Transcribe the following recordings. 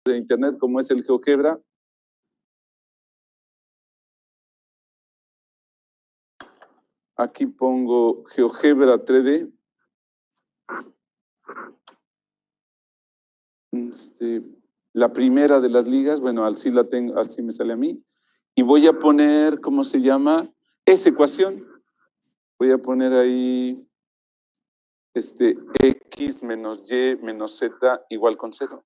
de internet como es el GeoGebra. Aquí pongo GeoGebra 3D. La primera de las ligas, bueno, así la tengo, así me sale a mí. Y voy a poner, ¿cómo se llama? Esa ecuación. Voy a poner ahí x menos y menos z igual con 0.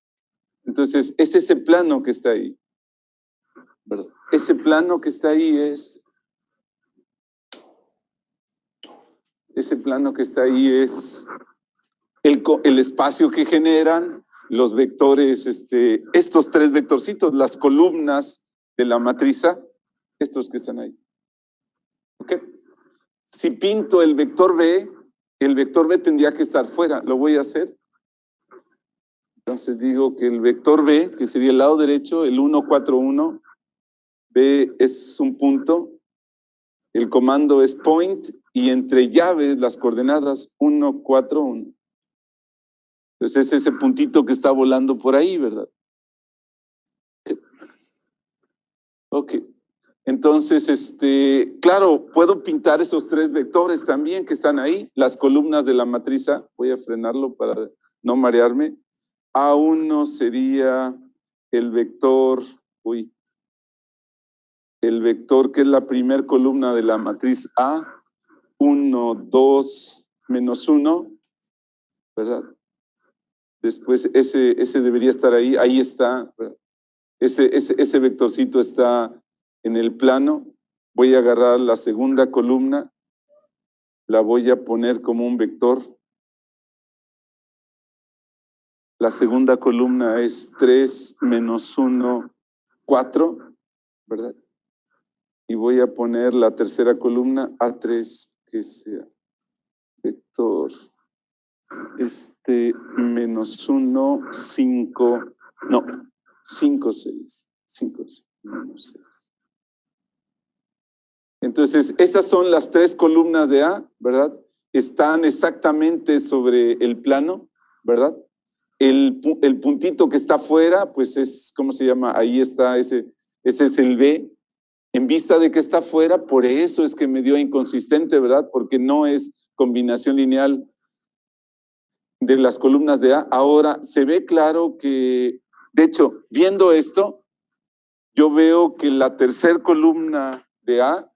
Entonces, es ese plano que está ahí, ¿verdad? Ese plano que está ahí es... Ese plano que está ahí es el espacio que generan los vectores, estos tres vectorcitos, las columnas de la matriz A, estos que están ahí. ¿Ok? Si pinto el vector B tendría que estar fuera. Lo voy a hacer. Entonces digo que el vector B, que sería el lado derecho, el 1, 4, 1, B es un punto, el comando es point, y entre llaves las coordenadas 1, 4, 1. Entonces es ese puntito que está volando por ahí, ¿verdad? Ok. Entonces, claro, puedo pintar esos tres vectores también que están ahí, las columnas de la matriz A. Voy a frenarlo para no marearme. A1 sería el vector, el vector que es la primera columna de la matriz A, 1, 2, menos 1, ¿verdad? Después ese debería estar ahí, ahí está, ¿verdad? Ese vectorcito está en el plano. Voy a agarrar la segunda columna, la voy a poner como un vector. La segunda columna es 3 menos 1, 4, ¿verdad? Y voy a poner la tercera columna, A3, que sea vector, menos 1, 5, no, 5, 6, 5, 6, menos 6. Entonces, esas son las tres columnas de A, ¿verdad? Están exactamente sobre el plano, ¿verdad? El puntito que está afuera, pues es, ¿cómo se llama? Ahí está, ese es el B. En vista de que está afuera, por eso es que me dio inconsistente, ¿verdad? Porque no es combinación lineal de las columnas de A. Ahora, se ve claro que, de hecho, viendo esto, yo veo que la tercera columna de A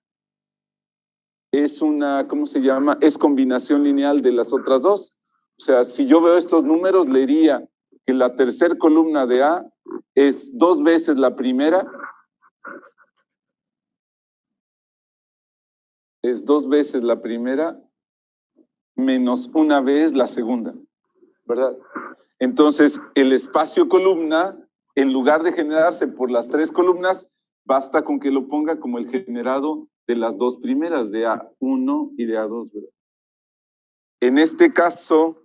es una, ¿cómo se llama? Es combinación lineal de las otras dos. O sea, si yo veo estos números, leería que la tercera columna de A es 2 veces la primera, es 2 veces la primera, menos 1 vez la segunda, ¿verdad? Entonces, el espacio columna, en lugar de generarse por las 3 columnas, basta con que lo ponga como el generado de las 2 primeras, de A1 y de A2, ¿verdad? En este caso,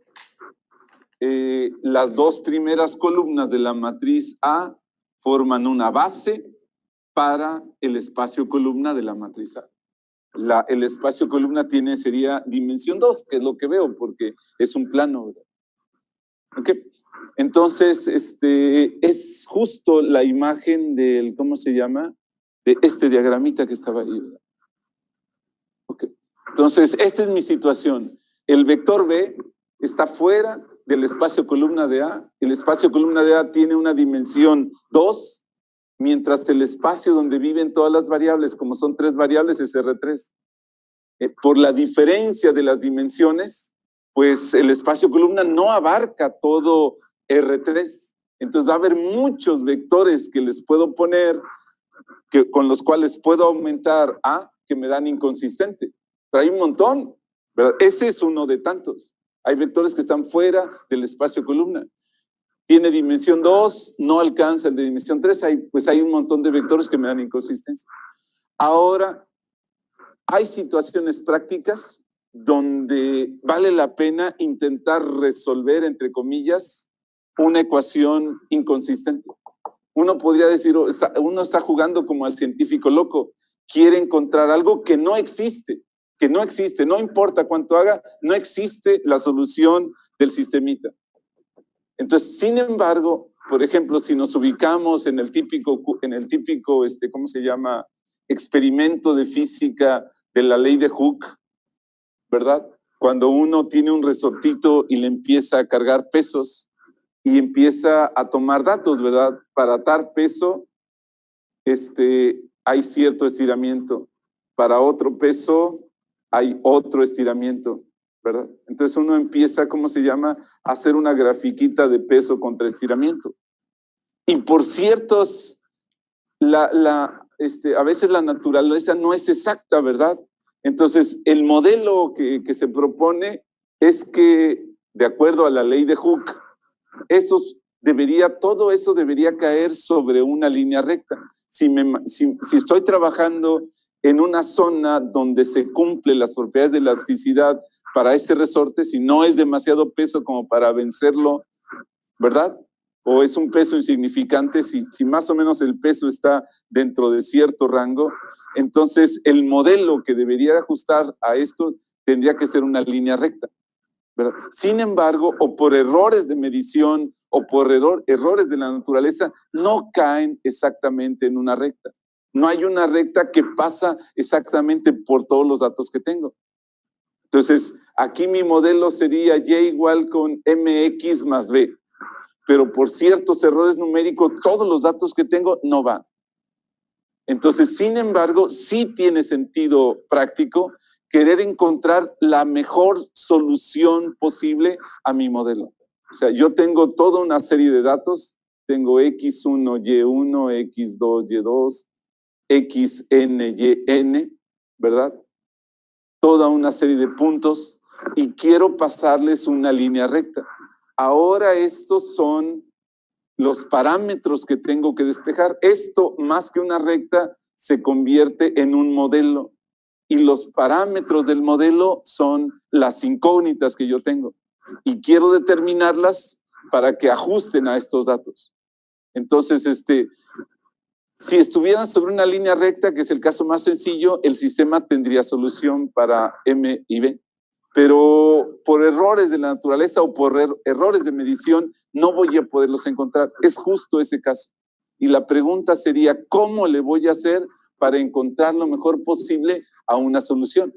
las 2 primeras columnas de la matriz A forman una base para el espacio columna de la matriz A. El espacio columna sería dimensión 2, que es lo que veo, porque es un plano, ¿verdad? Ok. Entonces, es justo la imagen del, ¿cómo se llama? De este diagramita que estaba ahí, ¿verdad? Ok. Entonces, esta es mi situación. El vector B está fuera del espacio columna de A. El espacio columna de A tiene una dimensión 2, mientras el espacio donde viven todas las variables, como son 3 variables, es R3. Por la diferencia de las dimensiones, pues el espacio columna no abarca todo R3. Entonces va a haber muchos vectores que les puedo poner, con los cuales puedo aumentar A, que me dan inconsistente. Pero hay un montón, ¿verdad? Ese es uno de tantos. Hay vectores que están fuera del espacio columna. Tiene dimensión 2, no alcanza el de dimensión 3, pues hay un montón de vectores que me dan inconsistencia. Ahora, hay situaciones prácticas donde vale la pena intentar resolver, entre comillas, una ecuación inconsistente. Uno podría decir, uno está jugando como al científico loco, quiere encontrar algo que no existe, no importa cuánto haga, no existe la solución del sistemita. Entonces, sin embargo, por ejemplo, si nos ubicamos en el típico, ¿cómo se llama? Experimento de física de la ley de Hooke, ¿verdad? Cuando uno tiene un resortito y le empieza a cargar pesos y empieza a tomar datos, ¿verdad? Para dar peso, hay cierto estiramiento. Para otro peso, hay otro estiramiento, ¿verdad? Entonces uno empieza, ¿cómo se llama? A hacer una grafiquita de peso contra estiramiento. Y por ciertos, a veces la naturaleza no es exacta, ¿verdad? Entonces, el modelo que se propone es que, de acuerdo a la ley de Hooke, todo eso debería caer sobre una línea recta. Si estoy trabajando en una zona donde se cumplen las propiedades de elasticidad para este resorte, si no es demasiado peso como para vencerlo, ¿verdad? O es un peso insignificante, si más o menos el peso está dentro de cierto rango, entonces el modelo que debería ajustar a esto tendría que ser una línea recta, ¿verdad? Sin embargo, o por errores de medición o por errores de la naturaleza, no caen exactamente en una recta. No hay una recta que pasa exactamente por todos los datos que tengo. Entonces, aquí mi modelo sería y igual con mx más b. Pero por ciertos errores numéricos, todos los datos que tengo no van. Entonces, sin embargo, sí tiene sentido práctico querer encontrar la mejor solución posible a mi modelo. O sea, yo tengo toda una serie de datos, tengo x1, y1, x2, y2, xn, yn, ¿verdad? Toda una serie de puntos y quiero pasarles una línea recta. Ahora estos son los parámetros que tengo que despejar. Esto, más que una recta, se convierte en un modelo. Y los parámetros del modelo son las incógnitas que yo tengo. Y quiero determinarlas para que ajusten a estos datos. Entonces, si estuvieran sobre una línea recta, que es el caso más sencillo, el sistema tendría solución para M y B. Pero por errores de la naturaleza o por errores de medición no voy a poderlos encontrar. Es justo ese caso. Y la pregunta sería, ¿cómo le voy a hacer para encontrar lo mejor posible a una solución?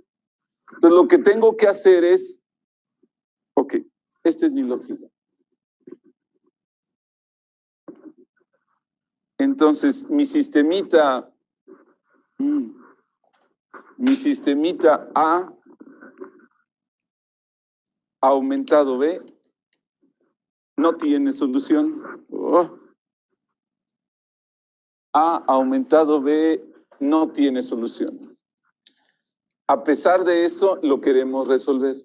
Entonces, lo que tengo que hacer es, ok, esta es mi lógica. Entonces, mi sistemita A aumentado B no tiene solución. A aumentado B no tiene solución. A pesar de eso, lo queremos resolver.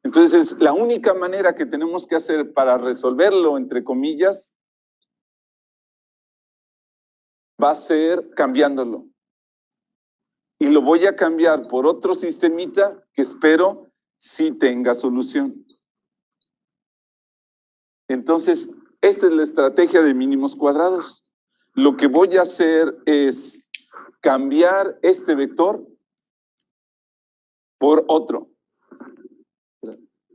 Entonces, la única manera que tenemos que hacer para resolverlo, entre comillas, va a ser cambiándolo. Y lo voy a cambiar por otro sistemita que espero sí tenga solución. Entonces, esta es la estrategia de mínimos cuadrados. Lo que voy a hacer es cambiar este vector por otro.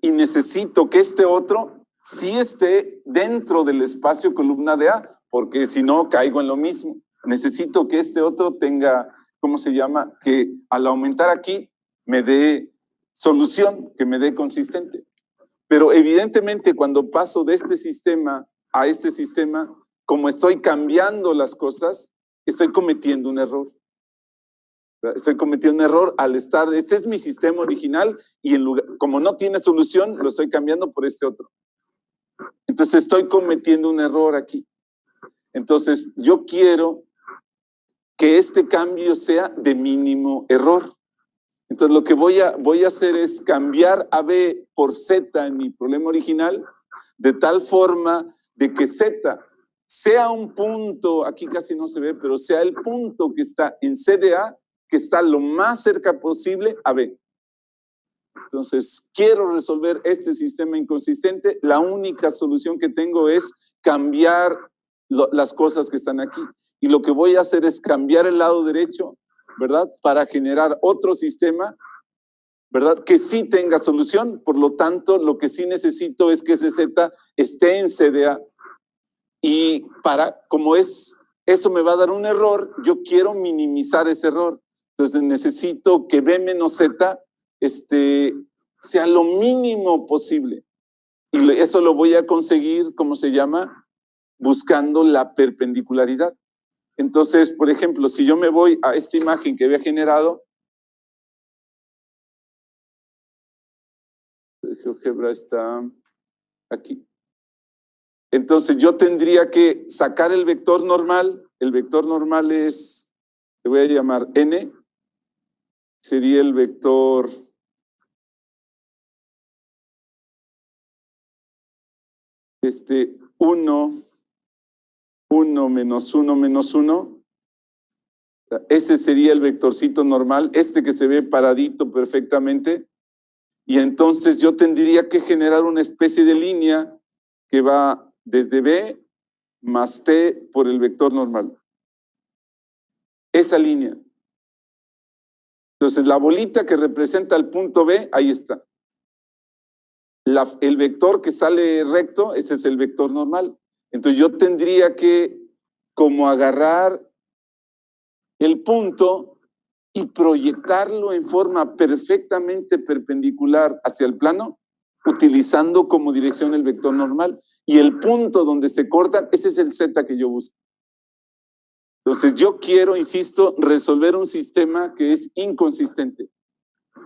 Y necesito que este otro sí esté dentro del espacio columna de A, porque si no caigo en lo mismo. Necesito que este otro tenga, ¿cómo se llama? Que al aumentar aquí me dé solución, que me dé consistente. Pero evidentemente cuando paso de este sistema a este sistema, como estoy cambiando las cosas, estoy cometiendo un error. Estoy cometiendo un error al estar, este es mi sistema original y en lugar, como no tiene solución, lo estoy cambiando por este otro. Entonces estoy cometiendo un error aquí. Entonces yo quiero que este cambio sea de mínimo error. Entonces lo que voy a hacer es cambiar a B por Z en mi problema original, de tal forma de que Z sea un punto, aquí casi no se ve, pero sea el punto que está en C de A, que está lo más cerca posible a B. Entonces, quiero resolver este sistema inconsistente. La única solución que tengo es cambiar las cosas que están aquí. Y lo que voy a hacer es cambiar el lado derecho, ¿verdad? Para generar otro sistema, ¿verdad? Que sí tenga solución. Por lo tanto, lo que sí necesito es que ese Z esté en CDA. Y como eso me va a dar un error, yo quiero minimizar ese error. Entonces necesito que B menos Z sea lo mínimo posible. Y eso lo voy a conseguir, ¿cómo se llama? Buscando la perpendicularidad. Entonces, por ejemplo, si yo me voy a esta imagen que había generado, el GeoGebra está aquí. Entonces yo tendría que sacar el vector normal es, le voy a llamar N, sería el vector 1, 1 menos 1 menos 1. Ese sería el vectorcito normal, que se ve paradito perfectamente. Y entonces yo tendría que generar una especie de línea que va desde B más T por el vector normal. Esa línea. Entonces la bolita que representa el punto B, ahí está. El vector que sale recto, ese es el vector normal. Entonces yo tendría que como agarrar el punto y proyectarlo en forma perfectamente perpendicular hacia el plano, utilizando como dirección el vector normal. Y el punto donde se corta, ese es el Z que yo busco. Entonces yo quiero, insisto, resolver un sistema que es inconsistente.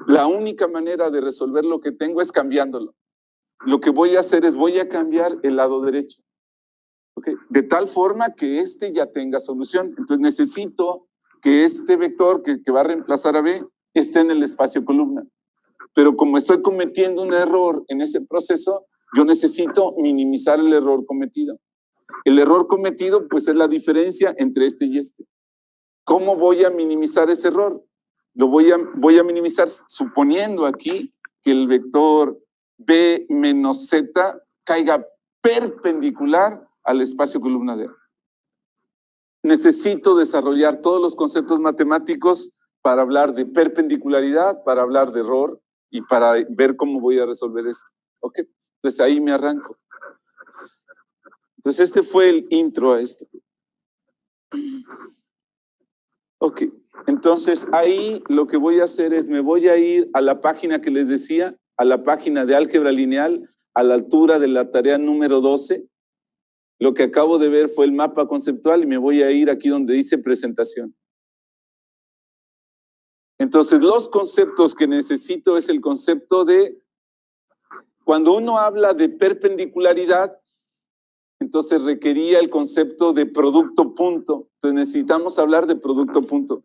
La única manera de resolver lo que tengo es cambiándolo. Lo que voy a hacer es voy a cambiar el lado derecho. ¿Okay? De tal forma que ya tenga solución. Entonces necesito que este vector que va a reemplazar a B esté en el espacio columna. Pero como estoy cometiendo un error en ese proceso, yo necesito minimizar el error cometido. El error cometido, pues, es la diferencia entre este y este. ¿Cómo voy a minimizar ese error? Lo voy a minimizar suponiendo aquí que el vector B menos Z caiga perpendicular al espacio columna D. Necesito desarrollar todos los conceptos matemáticos para hablar de perpendicularidad, para hablar de error y para ver cómo voy a resolver esto. ¿Ok? Entonces ahí me arranco. Entonces este fue el intro a esto. Ok, entonces ahí lo que voy a hacer es me voy a ir a la página que les decía, a la página de álgebra lineal, a la altura de la tarea número 12. Lo que acabo de ver fue el mapa conceptual y me voy a ir aquí donde dice presentación. Entonces, los conceptos que necesito es el concepto de, cuando uno habla de perpendicularidad, entonces requería el concepto de producto punto. Entonces necesitamos hablar de producto punto.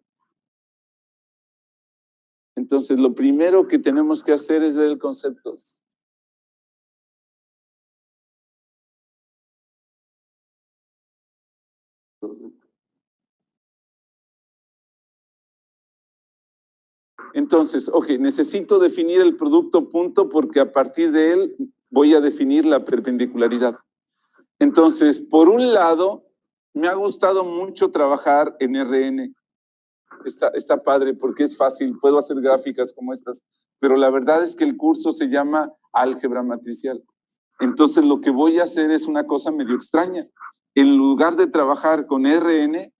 Entonces, lo primero que tenemos que hacer es ver el concepto. Entonces, ok, necesito definir el producto punto porque a partir de él voy a definir la perpendicularidad. Entonces, por un lado, me ha gustado mucho trabajar en RN. Está padre porque es fácil, puedo hacer gráficas como estas, pero la verdad es que el curso se llama álgebra matricial. Entonces, lo que voy a hacer es una cosa medio extraña. En lugar de trabajar con RN,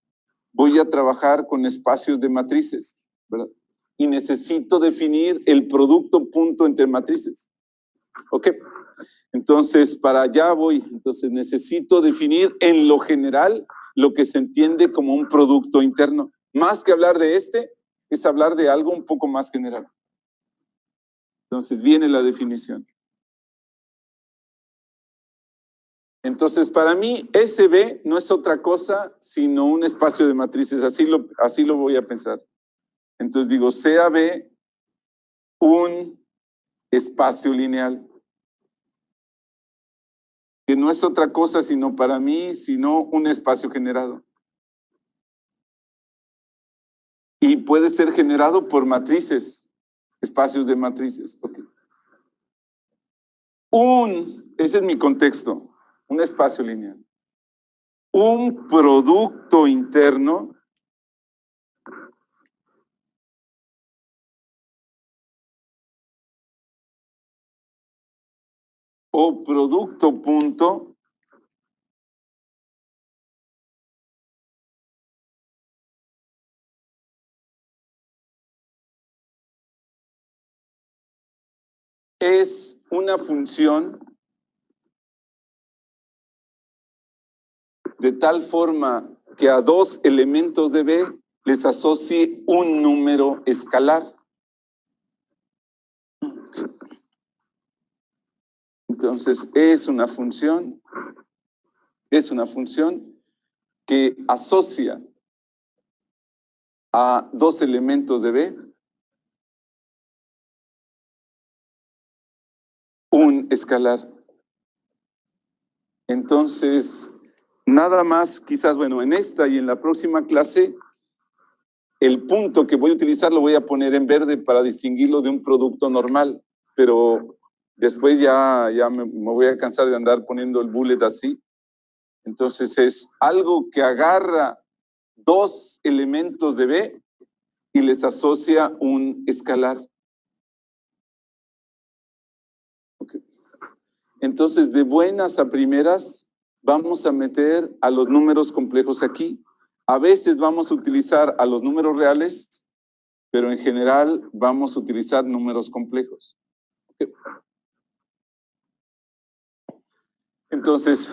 voy a trabajar con espacios de matrices, ¿verdad? Y necesito definir el producto punto entre matrices. ¿Ok? Entonces, para allá voy. Entonces, necesito definir en lo general lo que se entiende como un producto interno. Más que hablar de es hablar de algo un poco más general. Entonces, viene la definición. Entonces, para mí, SB no es otra cosa sino un espacio de matrices. Así lo voy a pensar. Entonces, digo, sea B un espacio lineal, que no es otra cosa sino para mí, sino un espacio generado. Y puede ser generado por matrices, espacios de matrices. Okay. Ese es mi contexto, un espacio lineal. Un producto interno o producto punto es una función de tal forma que a dos elementos de B les asocie un número escalar. Entonces, es una función que asocia a dos elementos de B un escalar. Entonces, nada más, quizás, bueno, en esta y en la próxima clase, el punto que voy a utilizar lo voy a poner en verde para distinguirlo de un producto normal, pero después ya me voy a cansar de andar poniendo el bullet así. Entonces es algo que agarra dos elementos de B y les asocia un escalar. Okay. Entonces, de buenas a primeras, vamos a meter a los números complejos aquí. A veces vamos a utilizar a los números reales, pero en general vamos a utilizar números complejos. Okay. Entonces,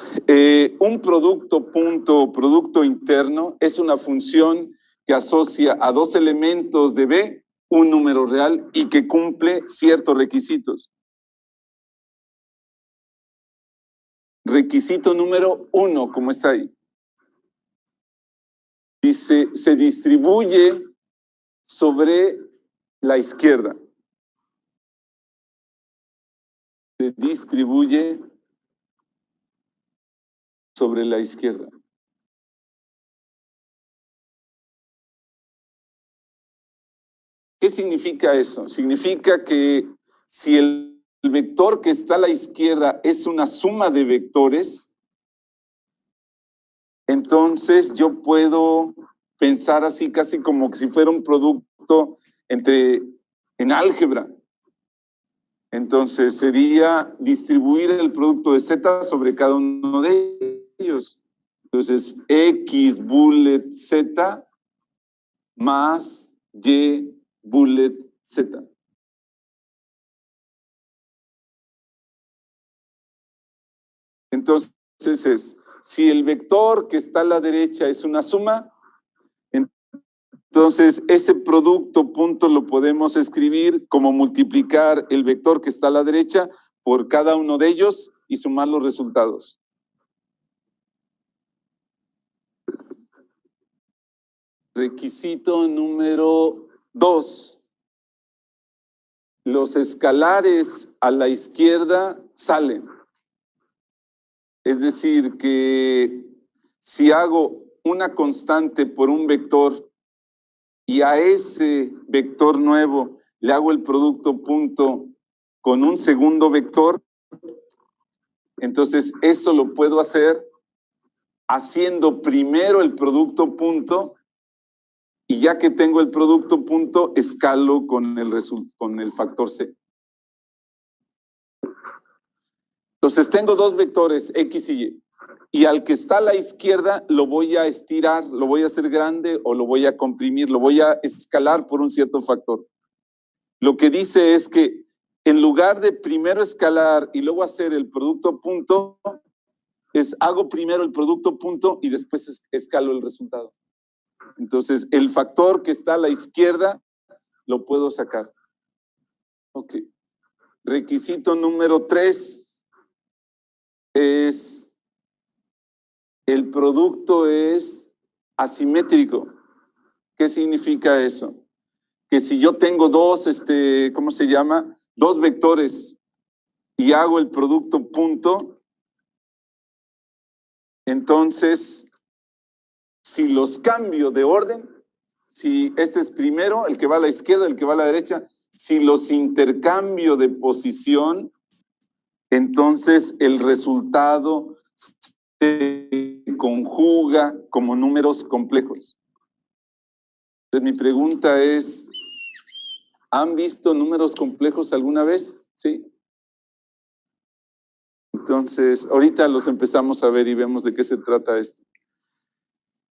un producto interno es una función que asocia a dos elementos de B un número real y que cumple ciertos requisitos. Requisito número 1, como está ahí. Dice, se distribuye sobre la izquierda. Se distribuye sobre la izquierda. ¿Qué significa eso? Significa que si el vector que está a la izquierda es una suma de vectores, entonces yo puedo pensar así casi como que si fuera un producto en álgebra. Entonces sería distribuir el producto de Z sobre cada uno de ellos. Entonces X bullet Z más Y bullet Z. Entonces si el vector que está a la derecha es una suma, entonces ese producto punto lo podemos escribir como multiplicar el vector que está a la derecha por cada uno de ellos y sumar los resultados. Requisito número 2. Los escalares a la izquierda salen. Es decir, que si hago una constante por un vector y a ese vector nuevo le hago el producto punto con un segundo vector, entonces eso lo puedo hacer haciendo primero el producto punto y ya que tengo el producto punto, escalo con el factor C. Entonces tengo dos vectores, X y Y. Y al que está a la izquierda lo voy a estirar, lo voy a hacer grande o lo voy a comprimir, lo voy a escalar por un cierto factor. Lo que dice es que en lugar de primero escalar y luego hacer el producto punto, hago primero el producto punto y después escalo el resultado. Entonces, el factor que está a la izquierda lo puedo sacar. Ok. Requisito número 3 es el producto es asimétrico. ¿Qué significa eso? Que si yo tengo dos, ¿cómo se llama? Dos vectores y hago el producto punto, entonces, si los cambio de orden, si este es primero, el que va a la izquierda, el que va a la derecha, si los intercambio de posición, entonces el resultado se conjuga como números complejos. Entonces mi pregunta es, ¿han visto números complejos alguna vez? ¿Sí? Entonces, ahorita los empezamos a ver y vemos de qué se trata esto.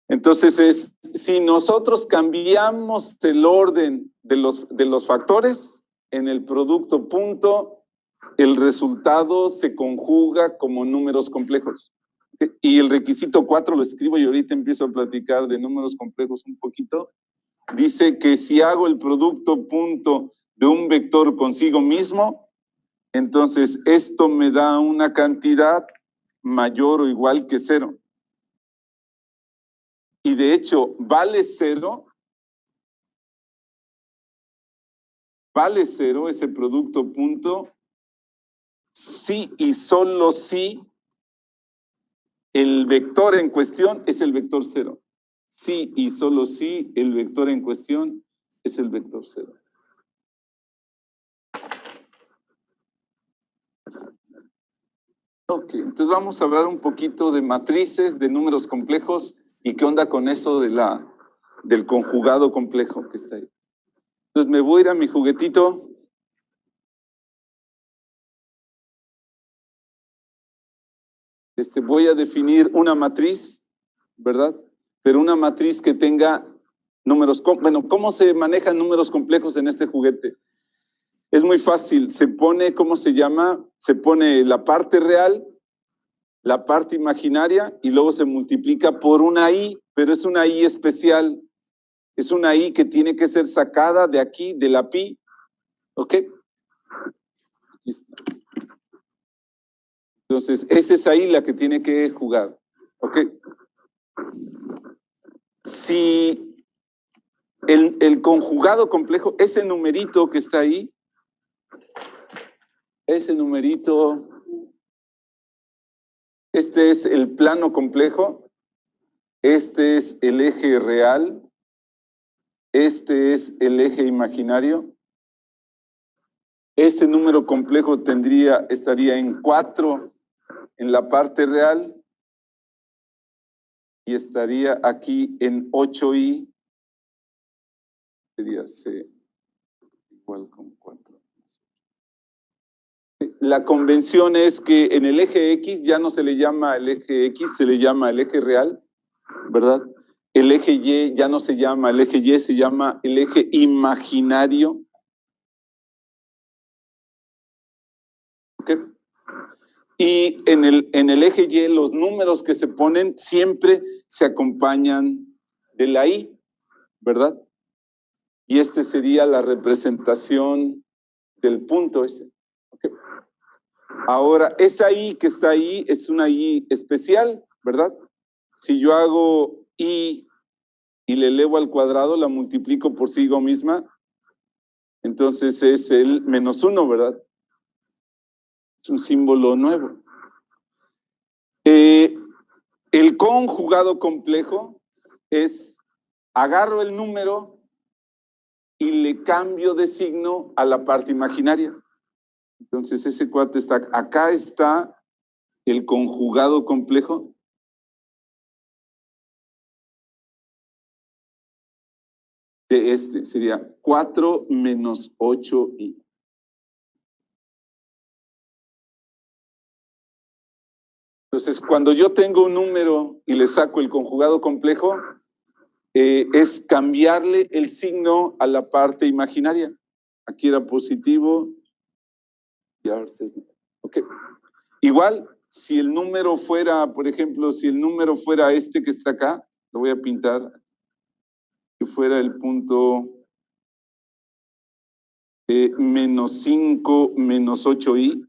Entonces, si nosotros cambiamos el orden de los factores en el producto punto, el resultado se conjuga como números complejos. Y el requisito 4 lo escribo y ahorita empiezo a platicar de números complejos un poquito. Dice que si hago el producto punto de un vector consigo mismo, entonces esto me da una cantidad mayor o igual que 0. Y de hecho, vale 0 ese producto punto si y solo si el vector en cuestión es el vector 0. Si y solo si el vector en cuestión es el vector 0. Ok, entonces vamos a hablar un poquito de matrices, de números complejos y qué onda con eso del conjugado complejo que está ahí. Entonces me voy a ir a mi juguetito. Voy a definir una matriz, ¿verdad? Pero una matriz que tenga números, bueno, ¿cómo se manejan números complejos en este juguete? Es muy fácil, se pone, ¿cómo se llama? Se pone la parte real, la parte imaginaria y luego se multiplica por una i, pero es una i especial. Es una i que tiene que ser sacada de aquí, de la pi, ¿ok? Aquí está. Entonces, esa es ahí la que tiene que jugar, ¿ok? Si el conjugado complejo, ese numerito que está ahí, ese numerito, este es el plano complejo, este es el eje real, este es el eje imaginario. Ese número complejo estaría en 4 en la parte real y estaría aquí en 8i, sería c igual con 4. La convención es que en el eje X ya no se le llama el eje X, se le llama el eje real, ¿verdad? El eje Y ya no se llama el eje Y, se llama el eje imaginario. ¿Ok? Y en el eje Y los números que se ponen siempre se acompañan de la I, ¿verdad? Y sería la representación del punto ese. ¿Okay? Ahora, esa I que está ahí es una I especial, ¿verdad? Si yo hago I y le elevo al cuadrado, la multiplico por sí misma, entonces es el -1, ¿verdad? Es un símbolo nuevo. El conjugado complejo es, agarro el número y le cambio de signo a la parte imaginaria. Entonces ese cuate está, acá está el conjugado complejo. De sería 4 menos 8i. Entonces, cuando yo tengo un número y le saco el conjugado complejo, es cambiarle el signo a la parte imaginaria. Aquí era positivo y ahora es... Ok. Igual, si el número fuera, por ejemplo, si el número fuera este que está acá, lo voy a pintar, que fuera el punto menos 5 menos 8i,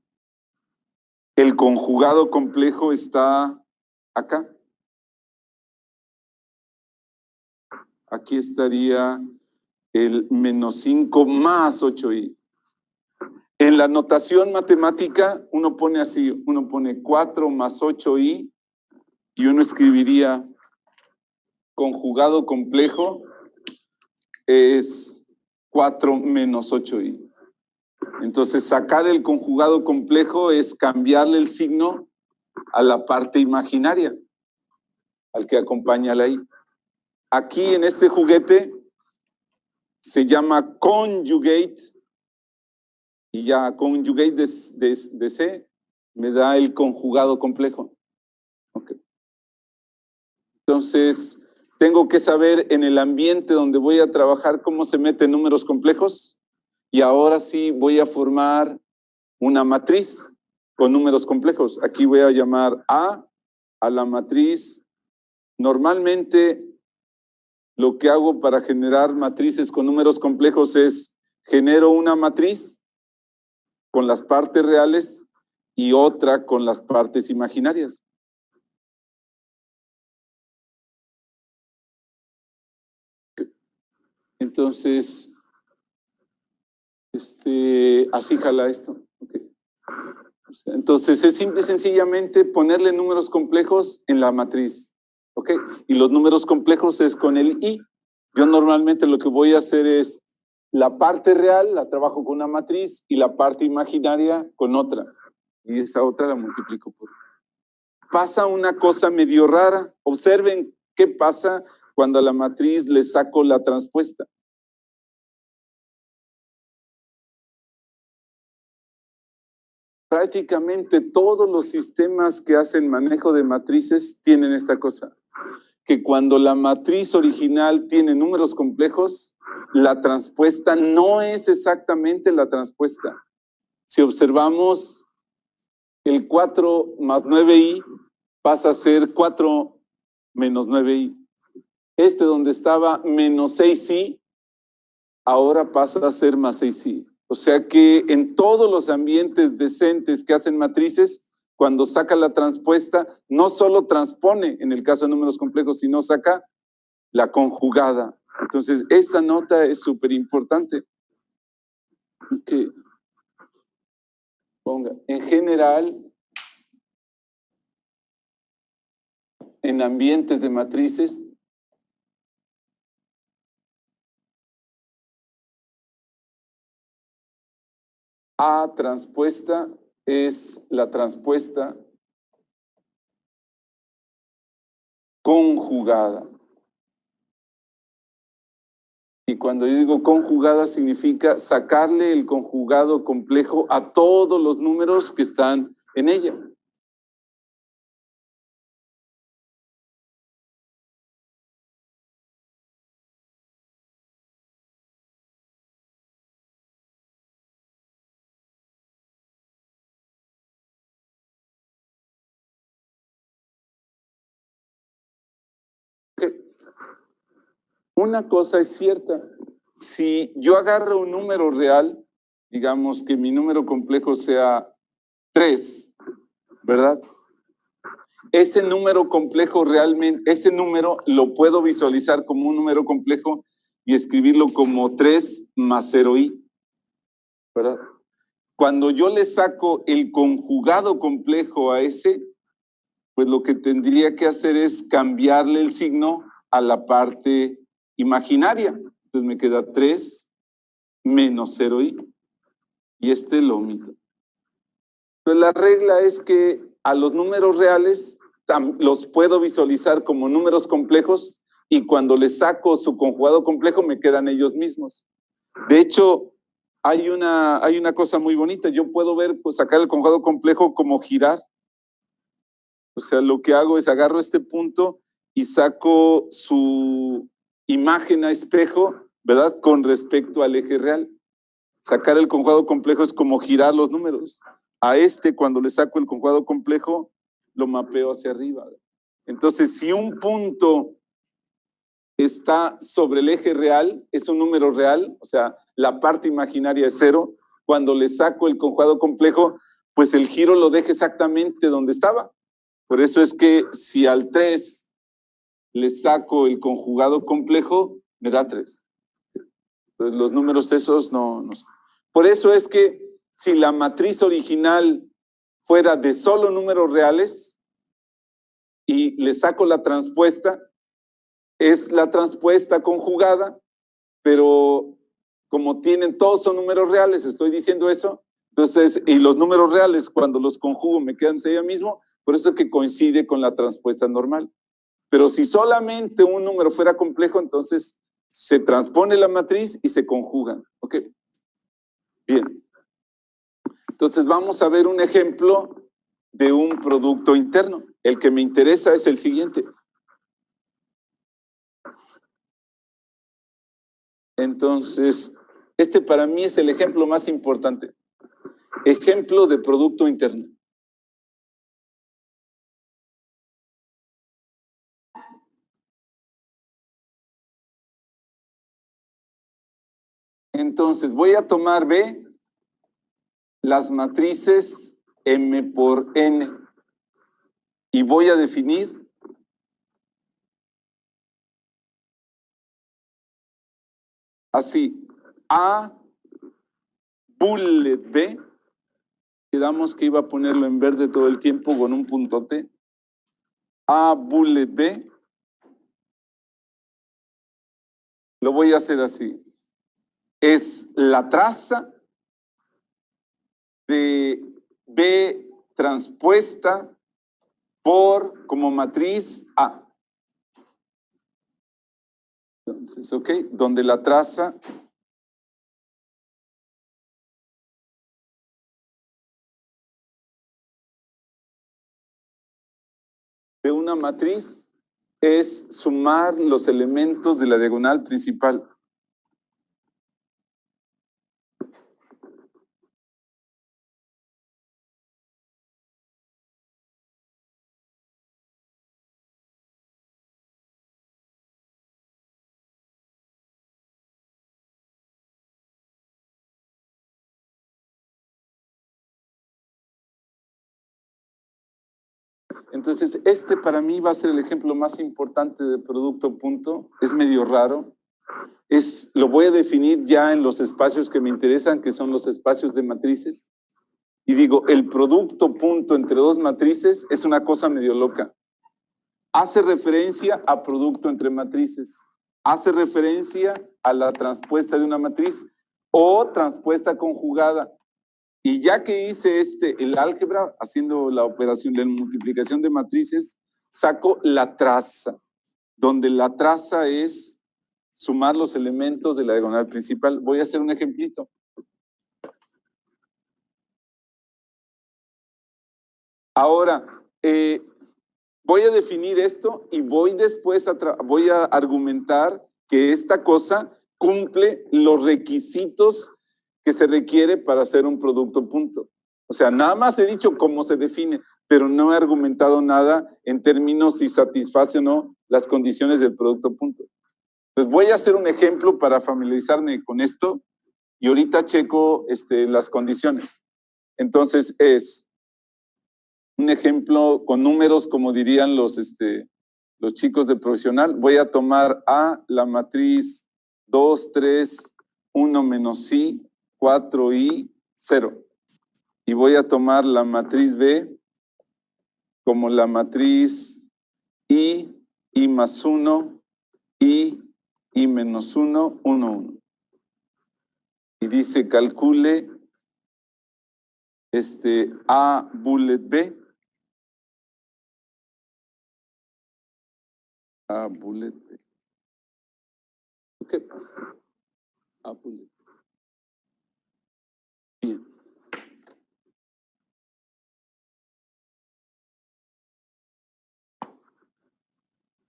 el conjugado complejo está acá. Aquí estaría el menos 5 más 8i. En la notación matemática, uno pone así, uno pone 4 más 8i y uno escribiría conjugado complejo es 4 menos 8i. Entonces, sacar el conjugado complejo es cambiarle el signo a la parte imaginaria, al que acompaña la i. Aquí en este juguete se llama conjugate, y ya conjugate de C me da el conjugado complejo. Okay. Entonces, tengo que saber en el ambiente donde voy a trabajar cómo se meten números complejos, y ahora sí voy a formar una matriz con números complejos. Aquí voy a llamar a la matriz. Normalmente lo que hago para generar matrices con números complejos es genero una matriz con las partes reales y otra con las partes imaginarias. Entonces, así jala esto. Okay. Entonces, es simple y sencillamente ponerle números complejos en la matriz. ¿Ok? Y los números complejos es con el i. Yo normalmente lo que voy a hacer es la parte real la trabajo con una matriz y la parte imaginaria con otra. Y esa otra la multiplico por. Pasa una cosa medio rara. Observen qué pasa cuando a la matriz le saco la transpuesta. Prácticamente todos los sistemas que hacen manejo de matrices tienen esta cosa, que cuando la matriz original tiene números complejos, la transpuesta no es exactamente la transpuesta. Si observamos, el 4 más 9i pasa a ser 4 menos 9i. Donde estaba menos 6i, ahora pasa a ser más 6i. O sea que en todos los ambientes decentes que hacen matrices, cuando saca la transpuesta, no solo transpone en el caso de números complejos, sino saca la conjugada. Entonces, esa nota es súper importante. Okay. Ponga, en general, en ambientes de matrices, A transpuesta es la transpuesta conjugada. Y cuando yo digo conjugada significa sacarle el conjugado complejo a todos los números que están en ella. Una cosa es cierta, si yo agarro un número real, digamos que mi número complejo sea 3, ¿verdad? Ese número complejo realmente, ese número lo puedo visualizar como un número complejo y escribirlo como 3 más 0i, ¿verdad? Cuando yo le saco el conjugado complejo a ese, pues lo que tendría que hacer es cambiarle el signo a la parte imaginaria. Entonces me queda 3 menos 0i y lo omito. Entonces la regla es que a los números reales los puedo visualizar como números complejos y cuando les saco su conjugado complejo me quedan ellos mismos. De hecho, hay una cosa muy bonita. Yo puedo ver, pues, sacar el conjugado complejo como girar. O sea, lo que hago es agarro este punto y saco su imagen a espejo, ¿verdad? Con respecto al eje real. Sacar el conjugado complejo es como girar los números. A cuando le saco el conjugado complejo, lo mapeo hacia arriba. Entonces, si un punto está sobre el eje real, es un número real, o sea, la parte imaginaria es 0. Cuando le saco el conjugado complejo, pues el giro lo deja exactamente donde estaba. Por eso es que si al 3 le saco el conjugado complejo, me da 3. Entonces los números esos no sé. Por eso es que si la matriz original fuera de solo números reales y le saco la transpuesta, es la transpuesta conjugada, pero como todos son números reales, estoy diciendo eso, entonces, y los números reales cuando los conjugo me quedan ella mismo, por eso es que coincide con la transpuesta normal. Pero si solamente un número fuera complejo, entonces se transpone la matriz y se conjugan. ¿Ok? Bien. Entonces vamos a ver un ejemplo de un producto interno. El que me interesa es el siguiente. Entonces, para mí es el ejemplo más importante. ejemplo de producto interno. Entonces, voy a tomar B, las matrices M por N, y voy a definir así, A bullet B, quedamos que iba a ponerlo en verde todo el tiempo con un puntote, A bullet B, lo voy a hacer así, es la traza de B transpuesta por como matriz A. Entonces, ok, donde la traza de una matriz es sumar los elementos de la diagonal principal. Entonces, este para mí va a ser el ejemplo más importante de producto punto. Es medio raro. Lo voy a definir ya en los espacios que me interesan, que son los espacios de matrices. Y digo, el producto punto entre dos matrices es una cosa medio loca. Hace referencia a producto entre matrices. Hace referencia a la transpuesta de una matriz o transpuesta conjugada. Y ya que hice el álgebra, haciendo la operación de multiplicación de matrices, saco la traza, donde la traza es sumar los elementos de la diagonal principal. Voy a hacer un ejemplito. Ahora, voy a definir esto y voy después voy a argumentar que esta cosa cumple los requisitos que se requiere para hacer un producto punto. O sea, nada más he dicho cómo se define, pero no he argumentado nada en términos si satisface o no las condiciones del producto punto. Entonces voy a hacer un ejemplo para familiarizarme con esto y ahorita checo las condiciones. Entonces es un ejemplo con números, como dirían los chicos de profesional. Voy a tomar A, la matriz 2, 3, 1 menos I, 4I, 0. Y voy a tomar la matriz B como la matriz I más 1, I menos 1, 1, 1. Y dice, calcule A bullet B. A bullet B. Ok. A bullet. Bien.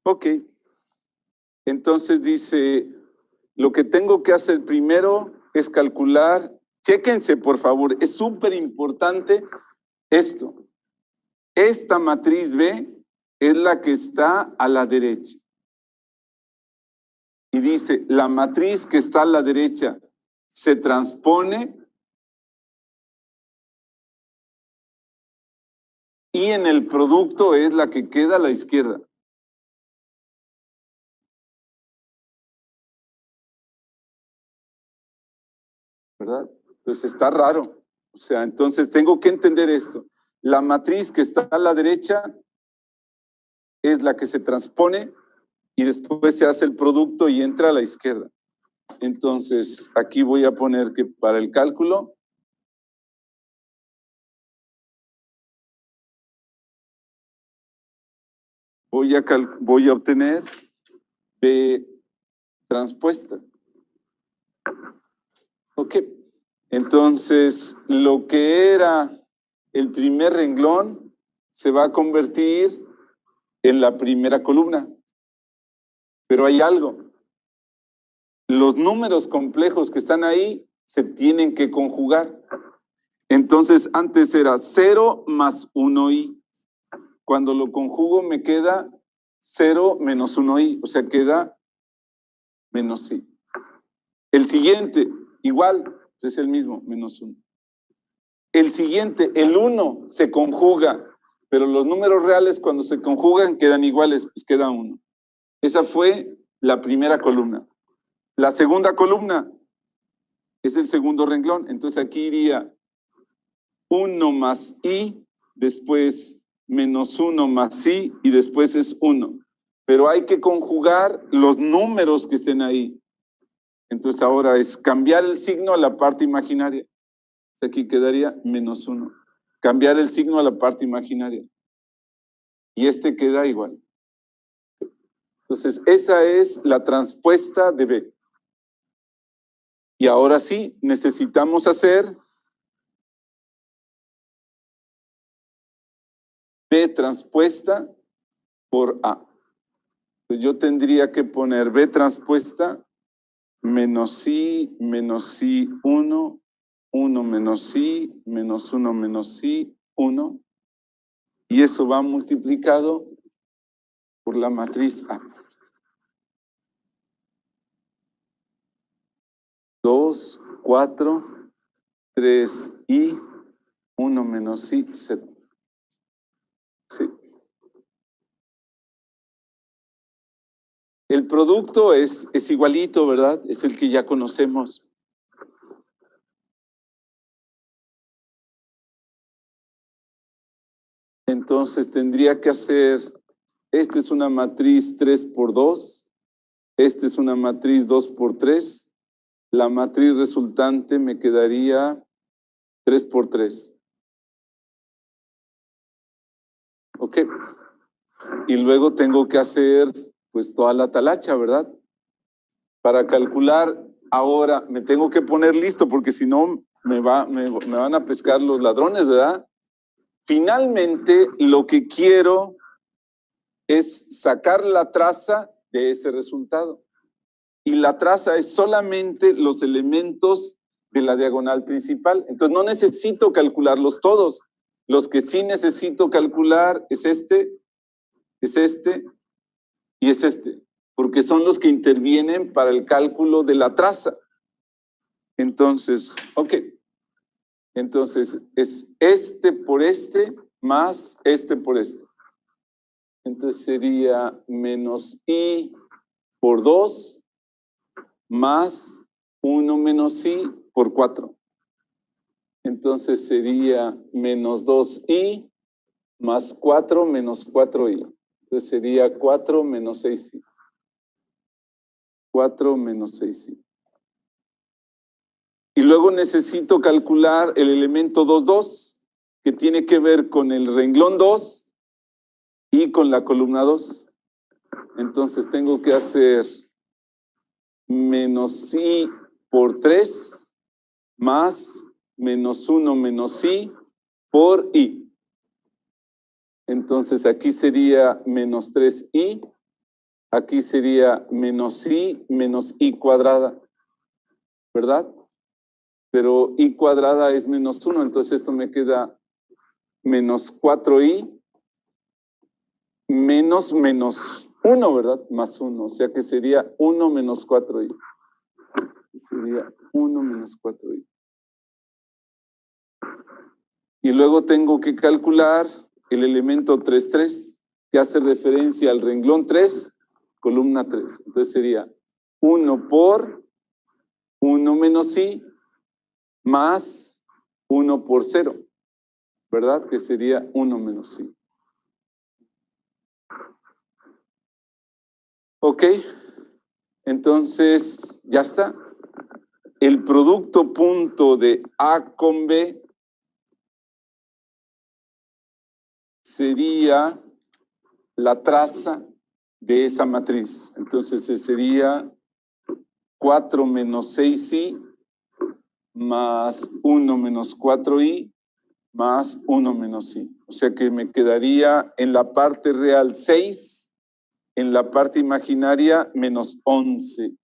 Ok. Entonces dice, lo que tengo que hacer primero es calcular, chéquense por favor, es súper importante esto. Esta matriz B es la que está a la derecha. Y dice, la matriz que está a la derecha se transpone y en el producto es la que queda a la izquierda. ¿Verdad? Entonces está raro. O sea, entonces tengo que entender esto. La matriz que está a la derecha es la que se transpone y después se hace el producto y entra a la izquierda. Entonces, aquí voy a poner que para el cálculo voy a obtener B transpuesta. Ok. Entonces, lo que era el primer renglón se va a convertir en la primera columna. Pero hay algo. Los números complejos que están ahí se tienen que conjugar. Entonces, antes era 0 más 1i. Cuando lo conjugo me queda 0 menos 1i, o sea, queda menos i. El siguiente, igual, es el mismo, menos 1. El siguiente, el 1, se conjuga, pero los números reales cuando se conjugan quedan iguales, pues queda 1. Esa fue la primera columna. La segunda columna es el segundo renglón, entonces aquí iría 1 más i, después menos 1 más i, y después es 1. Pero hay que conjugar los números que estén ahí. Entonces ahora es cambiar el signo a la parte imaginaria. Aquí quedaría menos 1. Cambiar el signo a la parte imaginaria. Y este queda igual. Entonces, esa es la transpuesta de B. Y ahora sí, necesitamos hacer B transpuesta por A. Entonces, yo tendría que poner B transpuesta menos I 1, 1 menos I, menos 1 menos I, 1. Y eso va multiplicado por la matriz A. 2, 4, 3i, 1 menos i, 0. Sí. El producto es igualito, ¿verdad? Es el que ya conocemos. Entonces tendría que hacer, esta es una matriz 3 por 2, esta es una matriz 2 por 3, la matriz resultante me quedaría 3 por 3. ¿Ok? Y luego tengo que hacer pues toda la talacha, ¿verdad? Para calcular, ahora me tengo que poner listo porque si no me van a pescar los ladrones, ¿verdad? Finalmente, lo que quiero es sacar la traza de ese resultado. Y la traza es solamente los elementos de la diagonal principal. Entonces, no necesito calcularlos todos. Los que sí necesito calcular es este y es este, porque son los que intervienen para el cálculo de la traza. Entonces, ok. Entonces, es este por este más este por este. Entonces sería menos i por 2 más 1 menos i por 4. Entonces sería menos 2i más 4 menos 4i. Entonces sería 4 menos 6i. 4 menos 6i. Y luego necesito calcular el elemento 2, 2, que tiene que ver con el renglón 2 y con la columna 2. Entonces tengo que hacer menos i por 3 más menos 1 menos i por i. Entonces aquí sería menos 3i, aquí sería menos i cuadrada, ¿verdad? Pero i cuadrada es menos 1, entonces esto me queda menos 4i menos 1, ¿verdad? Más 1, o sea que sería 1 menos 4i. Sería 1 menos 4i. Y luego tengo que calcular el elemento 3, 3, que hace referencia al renglón 3, columna 3. Entonces sería 1 por 1 menos i más 1 por 0, ¿verdad? Que sería 1 menos i. Ok, entonces ya está. El producto punto de A con B sería la traza de esa matriz. Entonces sería 4 menos 6i más 1 menos 4i más 1 menos i. O sea que me quedaría en la parte real 6, en la parte imaginaria menos 11i.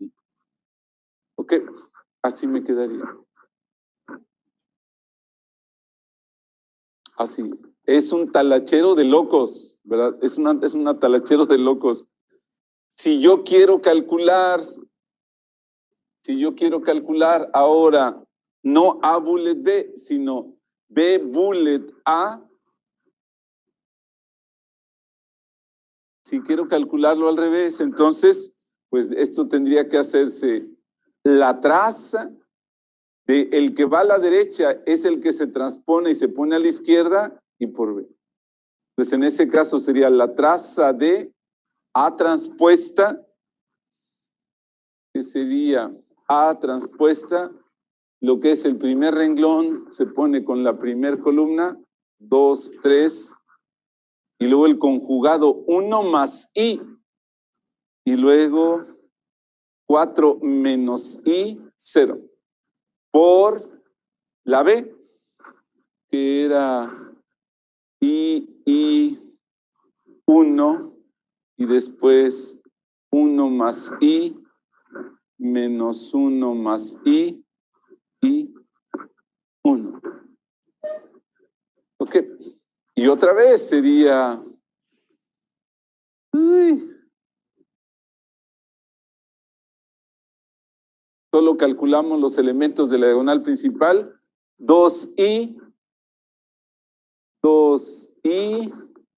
¿Ok? Así me quedaría. Así. Es un talachero de locos, ¿verdad? Es una talachero de locos. Si yo quiero calcular ahora no A bullet B, sino B bullet A, si quiero calcularlo al revés, entonces, pues esto tendría que hacerse la traza de el que va a la derecha es el que se transpone y se pone a la izquierda y por B. Pues en ese caso sería la traza de A transpuesta, que sería A transpuesta, lo que es el primer renglón se pone con la primer columna, 2, 3, y luego el conjugado 1 más I, y luego 4 menos I, 0, por la B, que era I, 1, y después 1 más I, menos 1 más I, 1. Ok. Y otra vez sería... Solo calculamos los elementos de la diagonal principal. 2i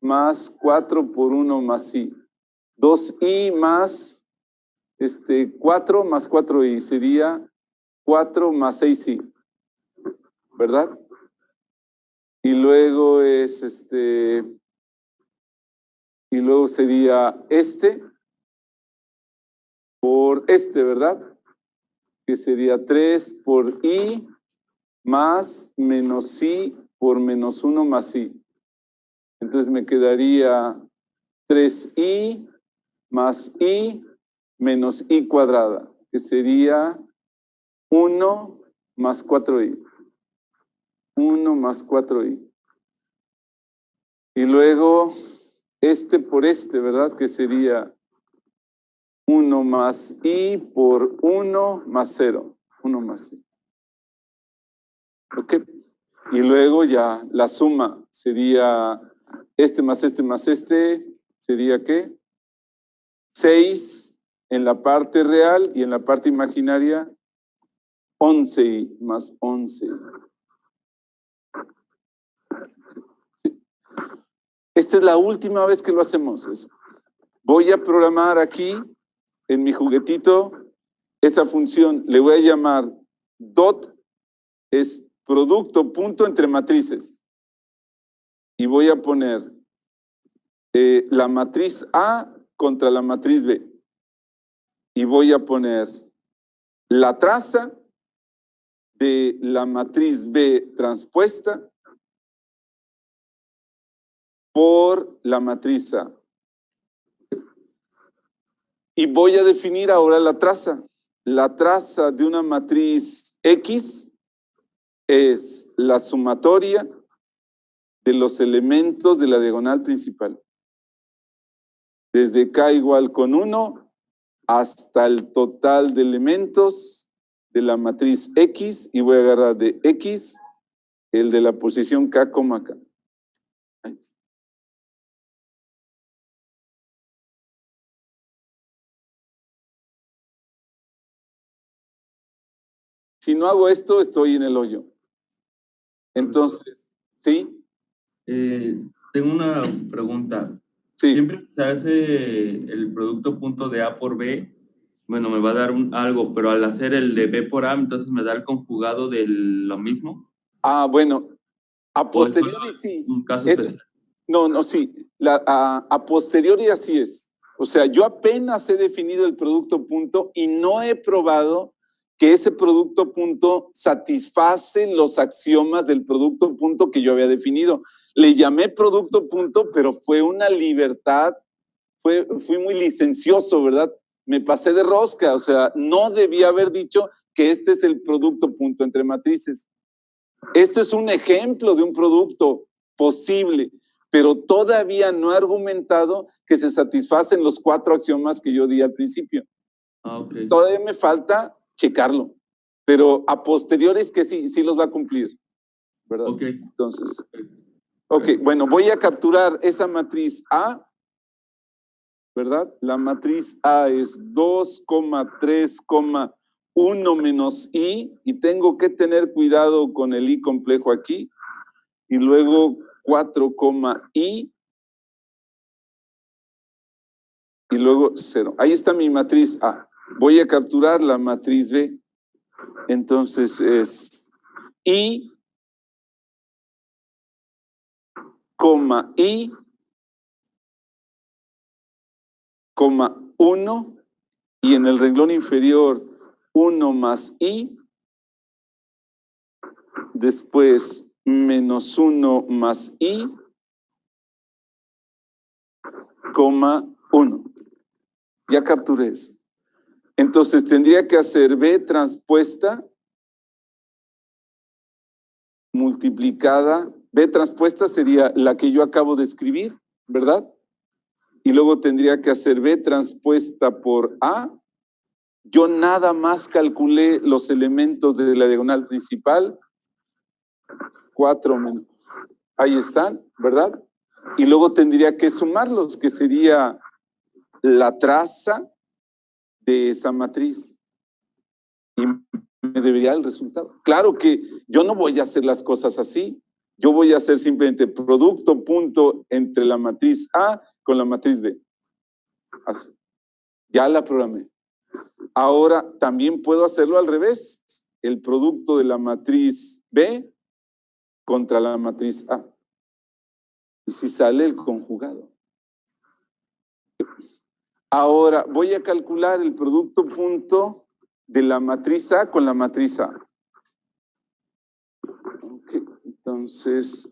más 4 por 1 más i. 2i más 4 más 4i sería 4 más 6i, ¿verdad? Y luego es y luego sería por ¿verdad? Que sería 3 por i más menos i por menos 1 más i. Entonces me quedaría 3i más i menos i cuadrada, que sería 1 más 4i. 1 más 4i. Y luego por ¿verdad? Que sería 1 más i por 1 más 0. 1 más i. Ok. Y luego ya la suma sería más sería ¿qué? 6 en la parte real y en la parte imaginaria 11i más 11. Sí. Esta es la última vez que lo hacemos eso. Voy a programar aquí en mi juguetito esa función. Le voy a llamar dot, es producto punto entre matrices. Y voy a poner la matriz A contra la matriz B. Y voy a poner la traza de la matriz B transpuesta por la matriz A. Y voy a definir ahora la traza. La traza de una matriz X es la sumatoria de los elementos de la diagonal principal. Desde K igual con 1 hasta el total de elementos de la matriz X, y voy a agarrar de X el de la posición K, K. Ahí está. Si no hago esto, estoy en el hoyo. Entonces, ¿sí? Tengo una pregunta. Sí. Siempre se hace el producto punto de A por B, bueno, me va a dar algo, pero al hacer el de B por A, entonces me da el conjugado de lo mismo. Ah, bueno, a posteriori sí. Un caso especial. No, sí. A posteriori así es. O sea, yo apenas he definido el producto punto y no he probado que ese producto punto satisface los axiomas del producto punto que yo había definido. Le llamé producto punto, pero fue una libertad, fui muy licencioso, ¿verdad? Me pasé de rosca, o sea, no debía haber dicho que este es el producto punto entre matrices. Esto es un ejemplo de un producto posible, pero todavía no he argumentado que se satisfacen los 4 axiomas que yo di al principio. Okay. Todavía me falta checarlo, pero a posteriori es que sí los va a cumplir, ¿verdad? Okay. Entonces, Ok, bueno, voy a capturar esa matriz A, ¿verdad? La matriz A es 2,3,1 menos I, y tengo que tener cuidado con el I complejo aquí, y luego 4, I, y luego 0. Ahí está mi matriz A. Voy a capturar la matriz B. Entonces es I, I, 1, y en el renglón inferior 1 más I, después menos 1 más I, 1. Ya capturé eso. Entonces tendría que hacer B transpuesta multiplicada. B transpuesta sería la que yo acabo de escribir, ¿verdad? Y luego tendría que hacer B transpuesta por A. Yo nada más calculé los elementos de la diagonal principal. 4 menos. Ahí están, ¿verdad? Y luego tendría que sumarlos, que sería la traza de esa matriz. Y me debería el resultado. Claro que yo no voy a hacer las cosas así. Yo voy a hacer simplemente producto punto entre la matriz A con la matriz B. Así. Ya la programé. Ahora también puedo hacerlo al revés. El producto de la matriz B contra la matriz A. Y si sale el conjugado. Ahora voy a calcular el producto punto de la matriz A con la matriz A. Okay, entonces,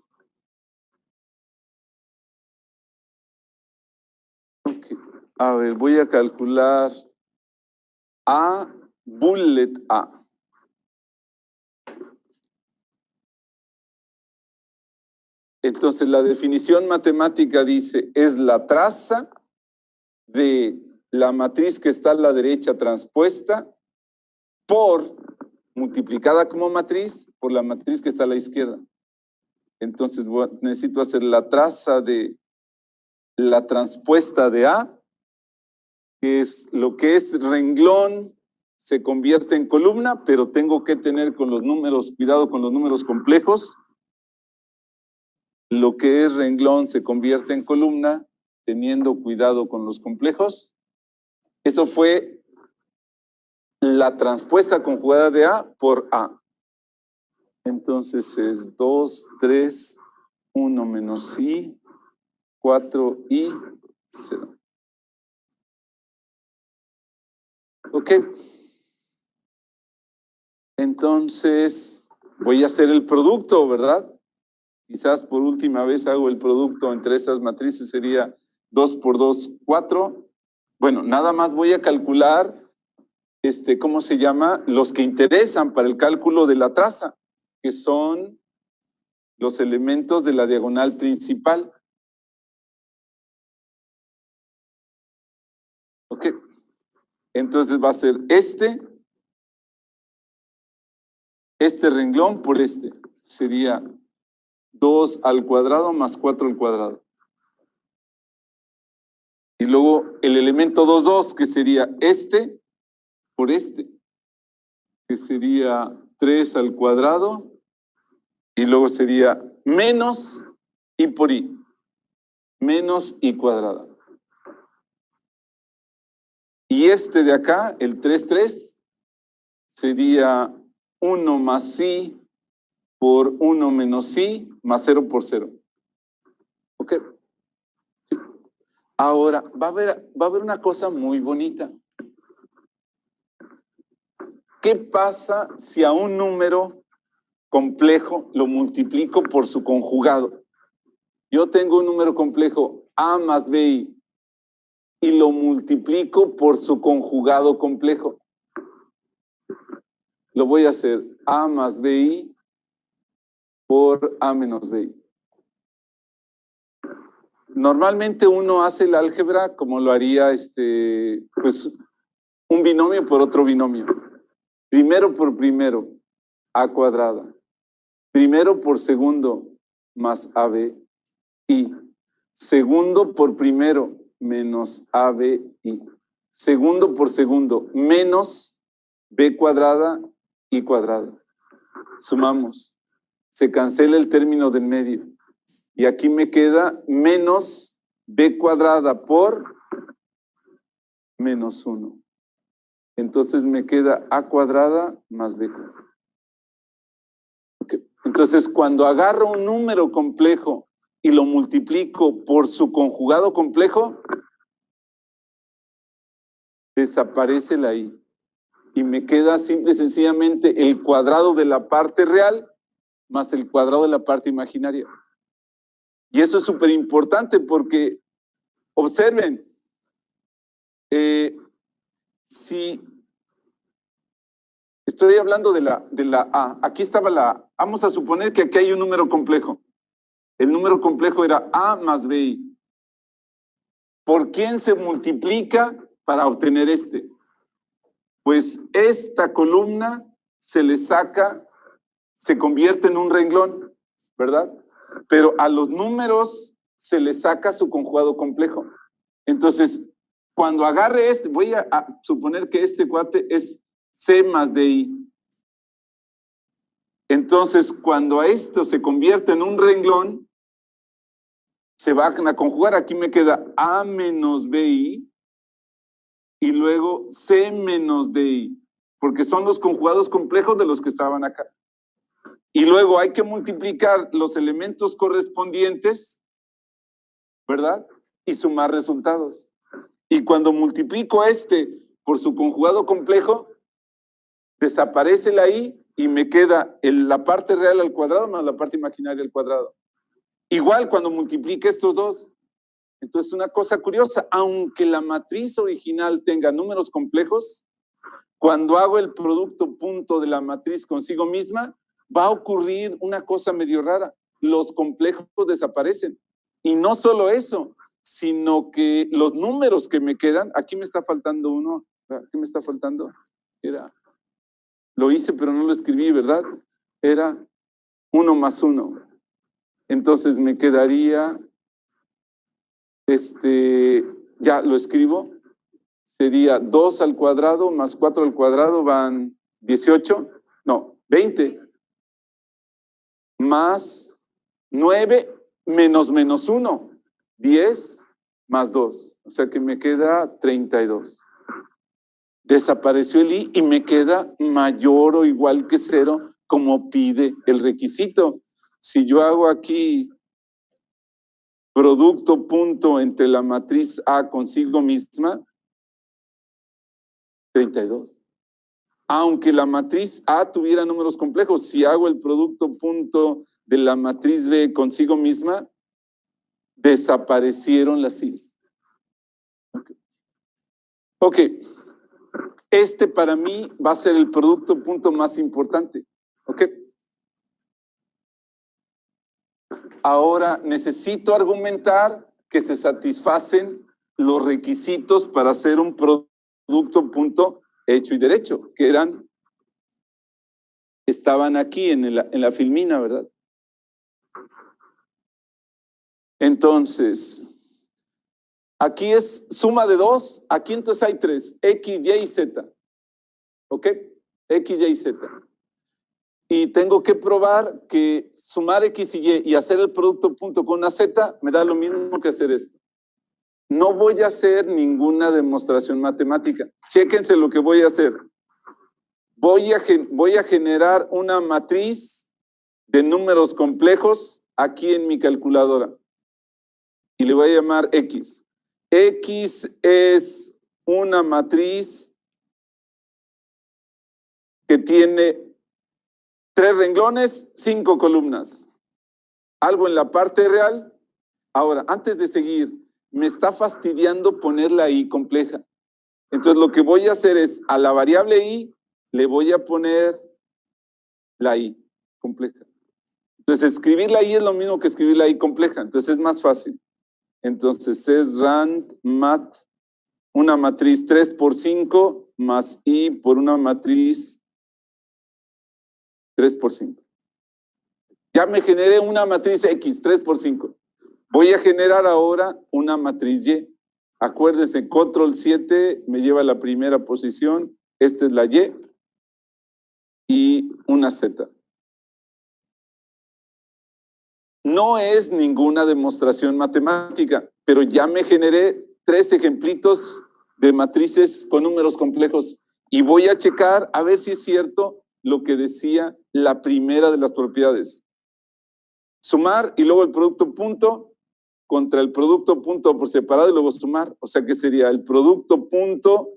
okay. A ver, voy a calcular A, bullet A. Entonces, la definición matemática dice, es la traza de la matriz que está a la derecha transpuesta por, multiplicada como matriz, por la matriz que está a la izquierda. Entonces, necesito hacer la traza de la transpuesta de A, que es lo que es renglón, se convierte en columna, pero tengo que tener con los números, cuidado con los números complejos. Lo que es renglón se convierte en columna, teniendo cuidado con los complejos. Eso fue la transpuesta conjugada de A por A. Entonces es 2, 3, 1 menos I, 4 I, 0. Ok. Entonces voy a hacer el producto, ¿verdad? Quizás por última vez hago el producto entre esas matrices, sería 2 por 2, 4. Bueno, nada más voy a calcular, ¿cómo se llama? Los que interesan para el cálculo de la traza, que son los elementos de la diagonal principal. Ok. Entonces va a ser este renglón por este. Sería 2 al cuadrado más 4 al cuadrado. Y luego el elemento 2, 2, que sería este por este, que sería 3 al cuadrado, y luego sería menos I por I, menos I cuadrada. Y este de acá, el 3, 3, sería 1 más I por 1 menos I más 0 por 0. ¿Ok? Ahora, va a haber una cosa muy bonita. ¿Qué pasa si a un número complejo lo multiplico por su conjugado? Yo tengo un número complejo A más BI y lo multiplico por su conjugado complejo. Lo voy a hacer A más BI por A menos BI. Normalmente uno hace el álgebra como lo haría pues un binomio por otro binomio. Primero por primero, A cuadrada. Primero por segundo, más AB. I. Segundo por primero menos ABI. Segundo por segundo menos B cuadrada I cuadrada. Sumamos. Se cancela el término del medio. Y aquí me queda menos B cuadrada por menos 1. Entonces me queda A cuadrada más B cuadrada. Okay. Entonces, cuando agarro un número complejo y lo multiplico por su conjugado complejo, desaparece la I. Y me queda simple y sencillamente el cuadrado de la parte real más el cuadrado de la parte imaginaria. Y eso es súper importante porque, observen, si estoy hablando de la A, aquí estaba la A. Vamos a suponer que aquí hay un número complejo. El número complejo era A más BI. ¿Por quién se multiplica para obtener este? Pues esta columna se le saca, se convierte en un renglón, ¿verdad? Pero a los números se le saca su conjugado complejo. Entonces, cuando agarre este, voy a suponer que este cuate es C más DI. Entonces, cuando a esto se convierte en un renglón, se van a conjugar. Aquí me queda A menos BI y luego C menos DI, porque son los conjugados complejos de los que estaban acá. Y luego hay que multiplicar los elementos correspondientes, ¿verdad? Y sumar resultados. Y cuando multiplico este por su conjugado complejo, desaparece la I y me queda la parte real al cuadrado más la parte imaginaria al cuadrado. Igual cuando multiplique estos dos. Entonces, una cosa curiosa, aunque la matriz original tenga números complejos, cuando hago el producto punto de la matriz consigo misma, va a ocurrir una cosa medio rara. Los complejos desaparecen. Y no solo eso, sino que los números que me quedan, aquí me está faltando uno, ¿qué me está faltando? Lo hice pero no lo escribí, ¿verdad? Era 1 más 1. Entonces me quedaría, ya lo escribo, sería 2 al cuadrado más 4 al cuadrado van 18, no, 20, más 9 menos 1, 10 más 2, o sea que me queda 32. Desapareció el I y me queda mayor o igual que 0 como pide el requisito. Si yo hago aquí producto punto entre la matriz A consigo misma, 32. Aunque la matriz A tuviera números complejos, si hago el producto punto de la matriz B consigo misma, desaparecieron las I's. Ok. Este para mí va a ser el producto punto más importante. ¿Ok? Ahora necesito argumentar que se satisfacen los requisitos para hacer un producto punto hecho y derecho, que estaban aquí en la filmina, ¿verdad? Entonces, aquí es suma de 2, aquí entonces hay 3, X, Y y Z. ¿Ok? X, Y y Z. Y tengo que probar que sumar X y Y y hacer el producto punto con una Z me da lo mismo que hacer esto. No voy a hacer ninguna demostración matemática. Chéquense lo que voy a hacer. Voy a generar una matriz de números complejos aquí en mi calculadora. Y le voy a llamar X. X es una matriz que tiene 3 renglones, 5 columnas. Algo en la parte real. Ahora, antes de seguir, me está fastidiando poner la I compleja. Entonces, lo que voy a hacer es, a la variable I, le voy a poner la I compleja. Entonces, escribir la I es lo mismo que escribir la I compleja. Entonces, es más fácil. Entonces, es rand mat, una matriz 3 por 5 más I por una matriz 3 por 5. Ya me generé una matriz X, 3 por 5. Voy a generar ahora una matriz Y. Acuérdense, control 7 me lleva a la primera posición. Esta es la Y y una Z. No es ninguna demostración matemática, pero ya me generé 3 ejemplitos de matrices con números complejos y voy a checar a ver si es cierto lo que decía la primera de las propiedades. Sumar y luego el producto punto contra el producto punto por separado y luego sumar. O sea que sería el producto punto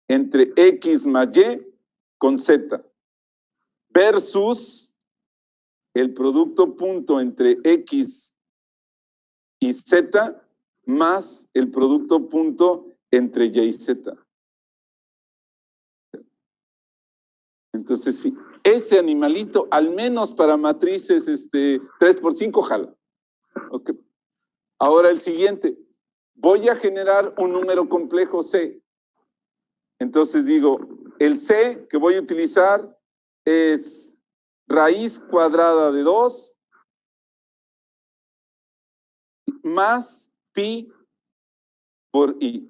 entre X más Y con Z versus el producto punto entre X y Z más el producto punto entre Y y Z. Entonces, sí, ese animalito, al menos para matrices 3×5, jala. Okay. Ahora el siguiente. Voy a generar un número complejo C. Entonces digo, el C que voy a utilizar es raíz cuadrada de 2 más pi por i.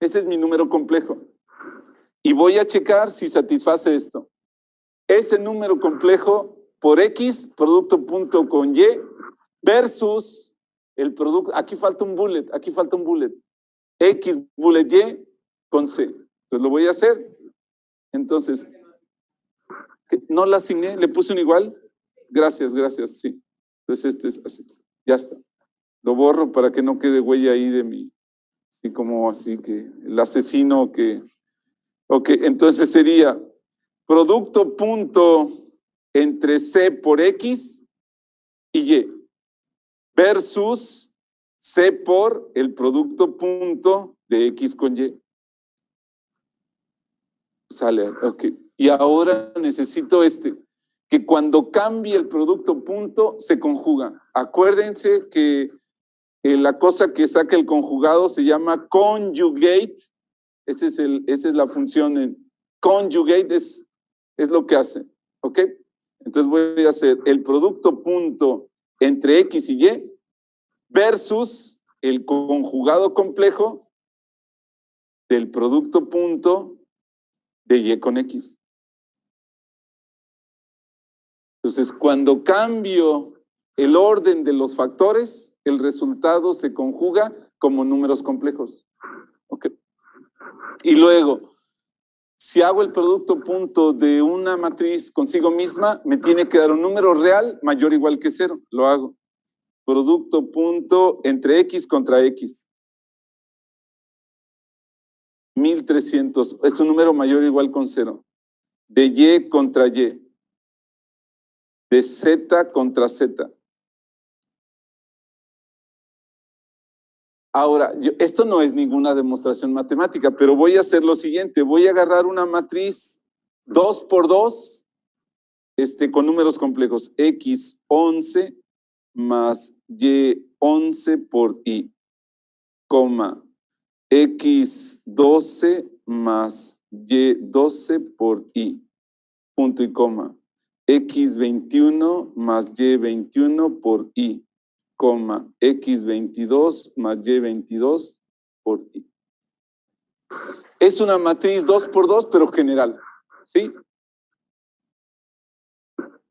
Ese es mi número complejo. Y voy a checar si satisface esto. Ese número complejo por X, producto punto con Y, versus el producto, aquí falta un bullet, X bullet Y con C. Entonces lo voy a hacer. Entonces, no la asigné, le puse un igual. Gracias, sí. Entonces este es así, ya está. Lo borro para que no quede huella ahí de mí. Así como así que el asesino que... Ok, entonces sería producto punto entre C por X y Y versus C por el producto punto de X con Y. Sale, ok. Y ahora necesito que cuando cambie el producto punto se conjuga. Acuérdense que la cosa que saca el conjugado se llama conjugate. Esa es la función en conjugate, es lo que hace, ¿ok? Entonces voy a hacer el producto punto entre X y Y versus el conjugado complejo del producto punto de Y con X. Entonces, cuando cambio el orden de los factores, el resultado se conjuga como números complejos. ¿Ok? Y luego, si hago el producto punto de una matriz consigo misma, me tiene que dar un número real mayor o igual que 0. Lo hago. Producto punto entre X contra X. 1300. Es un número mayor o igual con 0. De Y contra Y. De Z contra Z. Ahora, esto no es ninguna demostración matemática, pero voy a hacer lo siguiente. Voy a agarrar una matriz 2×2 con números complejos. X11 más Y11 por I, coma, X12 más Y12 por I, punto y coma, X21 más Y21 por I, coma, X22 más Y22 por I. Es una matriz 2×2, pero general, ¿sí?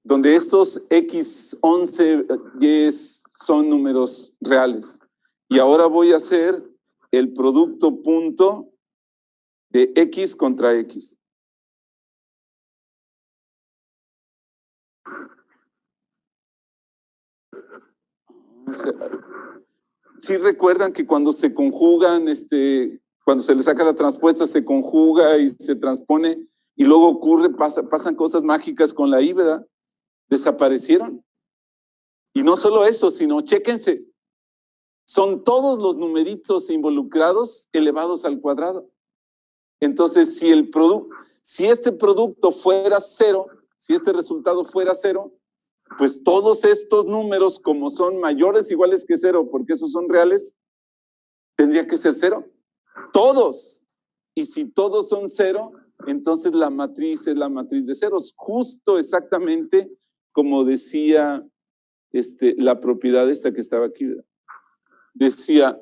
Donde estos X11 Y son números reales. Y ahora voy a hacer el producto punto de X contra X. ¿Sí recuerdan que cuando se conjugan, cuando se le saca la transpuesta, se conjuga y se transpone, y luego pasan cosas mágicas con la I, ¿verdad? Desaparecieron. Y no solo eso, sino, chéquense, son todos los numeritos involucrados elevados al cuadrado. Entonces, si este producto fuera 0, si este resultado fuera 0, pues todos estos números, como son mayores o iguales que 0, porque esos son reales, tendría que ser 0. Todos. Y si todos son 0, entonces la matriz es la matriz de ceros. Justo exactamente como decía la propiedad esta que estaba aquí, ¿verdad? Decía,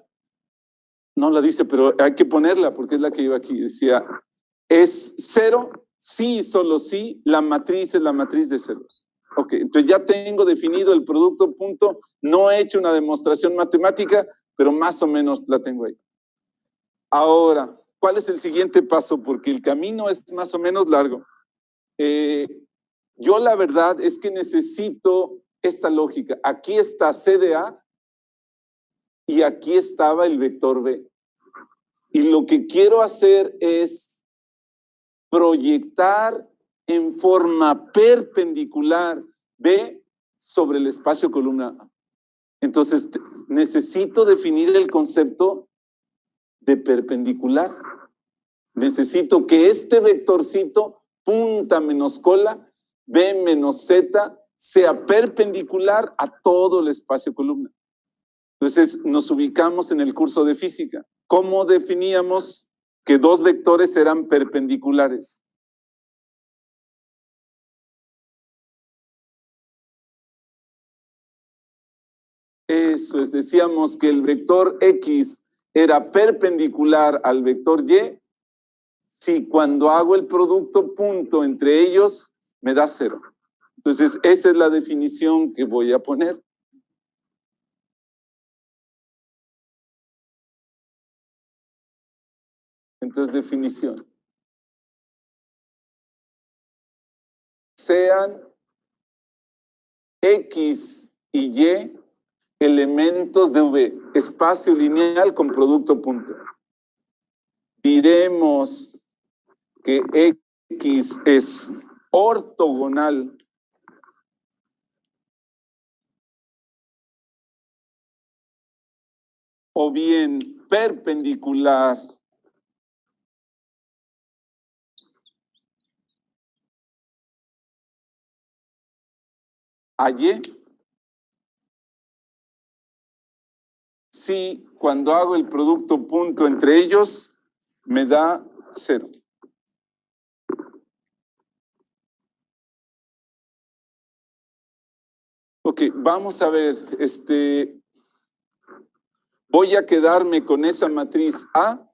no la dice, pero hay que ponerla porque es la que iba aquí. Decía, ¿es cero? Sí y solo sí, la matriz es la matriz de ceros. Ok, entonces ya tengo definido el producto punto, no he hecho una demostración matemática, pero más o menos la tengo ahí. Ahora, ¿cuál es el siguiente paso? Porque el camino es más o menos largo. Yo la verdad es que necesito esta lógica. Aquí está C de A y aquí estaba el vector B. Y lo que quiero hacer es proyectar en forma perpendicular B sobre el espacio columna A. Entonces, necesito definir el concepto de perpendicular. Necesito que este vectorcito, punta menos cola, B menos Z, sea perpendicular a todo el espacio columna. Entonces, nos ubicamos en el curso de física. ¿Cómo definíamos que dos vectores eran perpendiculares? Eso es, decíamos que el vector X era perpendicular al vector Y si cuando hago el producto punto entre ellos me da cero. Entonces, esa es la definición que voy a poner. Entonces, definición. Sean X y Y elementos de V, espacio lineal con producto punto. Diremos que X es ortogonal o bien perpendicular a Y si cuando hago el producto punto entre ellos me da cero. Ok, vamos a ver, voy a quedarme con esa matriz A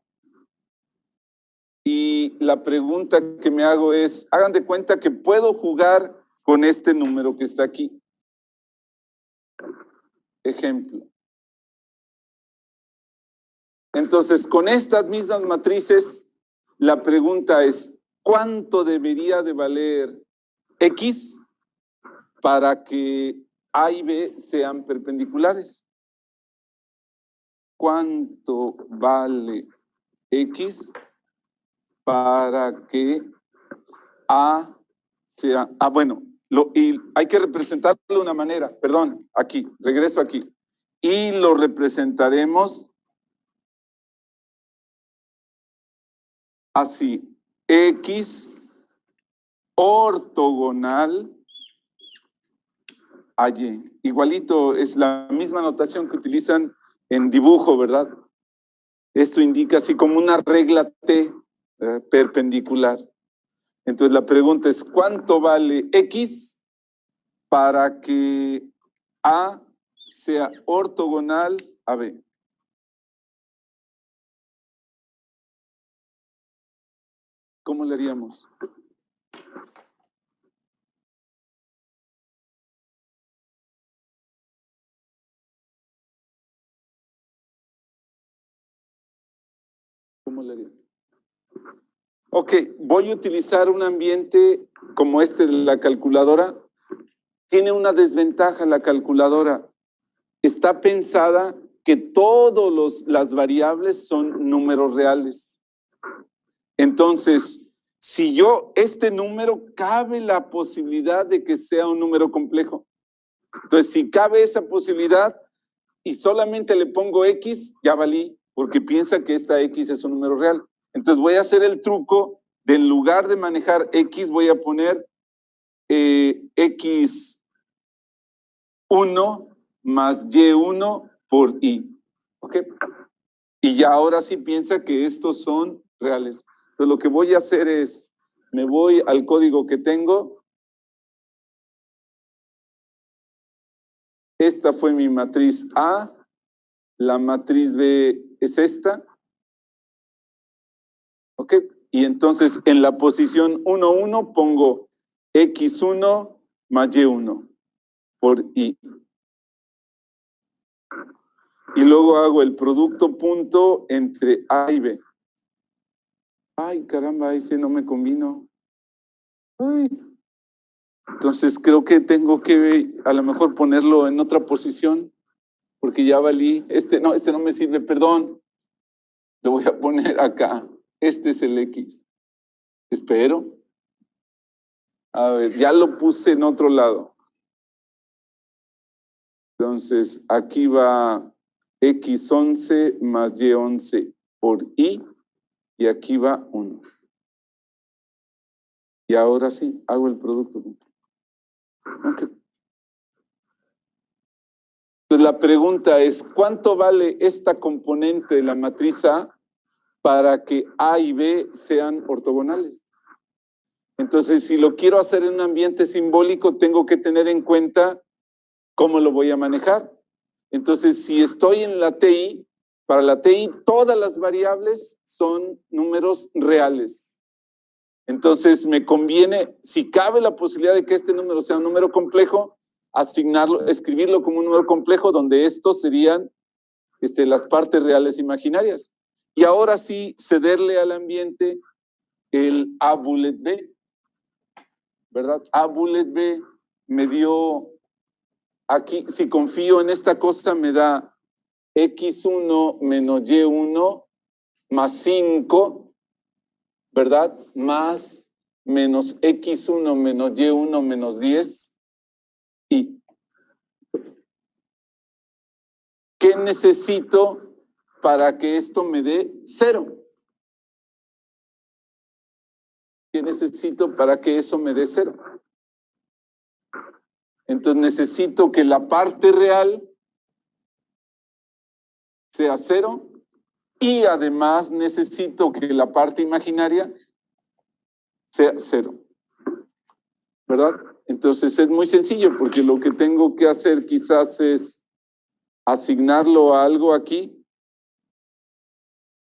y la pregunta que me hago es, hagan de cuenta que puedo jugar con este número que está aquí. Ejemplo. Entonces, con estas mismas matrices, la pregunta es, ¿cuánto debería de valer X para que A y B sean perpendiculares? ¿Cuánto vale X para que A sea... bueno, y hay que representarlo de una manera, perdón, aquí, regreso aquí. Y lo representaremos así, X ortogonal a Y. Igualito, es la misma notación que utilizan en dibujo, ¿verdad? Esto indica así como una regla T perpendicular. Entonces la pregunta es, ¿cuánto vale X para que A sea ortogonal a B? ¿Cómo le haríamos? ¿Cómo le haríamos? Ok, voy a utilizar un ambiente como este de la calculadora. Tiene una desventaja la calculadora. Está pensada que todas las variables son números reales. Entonces, si este número cabe la posibilidad de que sea un número complejo. Entonces, si cabe esa posibilidad y solamente le pongo X, ya valí, porque piensa que esta X es un número real. Entonces, voy a hacer el truco de en lugar de manejar X, voy a poner X1 más Y1 por Y. ¿Ok? Y ya ahora sí piensa que estos son reales. Entonces, lo que voy a hacer es, me voy al código que tengo esta fue mi matriz A, la matriz B es esta. ¿Ok? Y entonces en la posición 1, 1 pongo X1 más Y1 por Y. Y luego hago el producto punto entre A y B. Ay, caramba, ese no me combino. Ay. Entonces creo que tengo que a lo mejor ponerlo en otra posición, porque ya valí. Este no me sirve, perdón. Lo voy a poner acá. Este es el X. Espero. A ver, ya lo puse en otro lado. Entonces, aquí va X11 más Y11 por Y, y aquí va 1. Y ahora sí, hago el producto. Okay. Pues la pregunta es, ¿cuánto vale esta componente de la matriz A para que A y B sean ortogonales? Entonces, si lo quiero hacer en un ambiente simbólico, tengo que tener en cuenta cómo lo voy a manejar. Entonces, si estoy en la TI, para la TI todas las variables son números reales. Entonces, me conviene, si cabe la posibilidad de que este número sea un número complejo, asignarlo, escribirlo como un número complejo donde estos serían las partes reales imaginarias. Y ahora sí, cederle al ambiente el A bullet B, ¿verdad? A bullet B me dio, aquí, si confío en esta cosa, me da X1 menos Y1 más 5, ¿verdad? Más menos X1 menos Y1 menos 10. ¿Y qué necesito para que esto me dé 0? ¿Qué necesito para que eso me dé 0? Entonces necesito que la parte real sea 0 y además necesito que la parte imaginaria sea 0. ¿Verdad? Entonces es muy sencillo porque lo que tengo que hacer quizás es asignarlo a algo aquí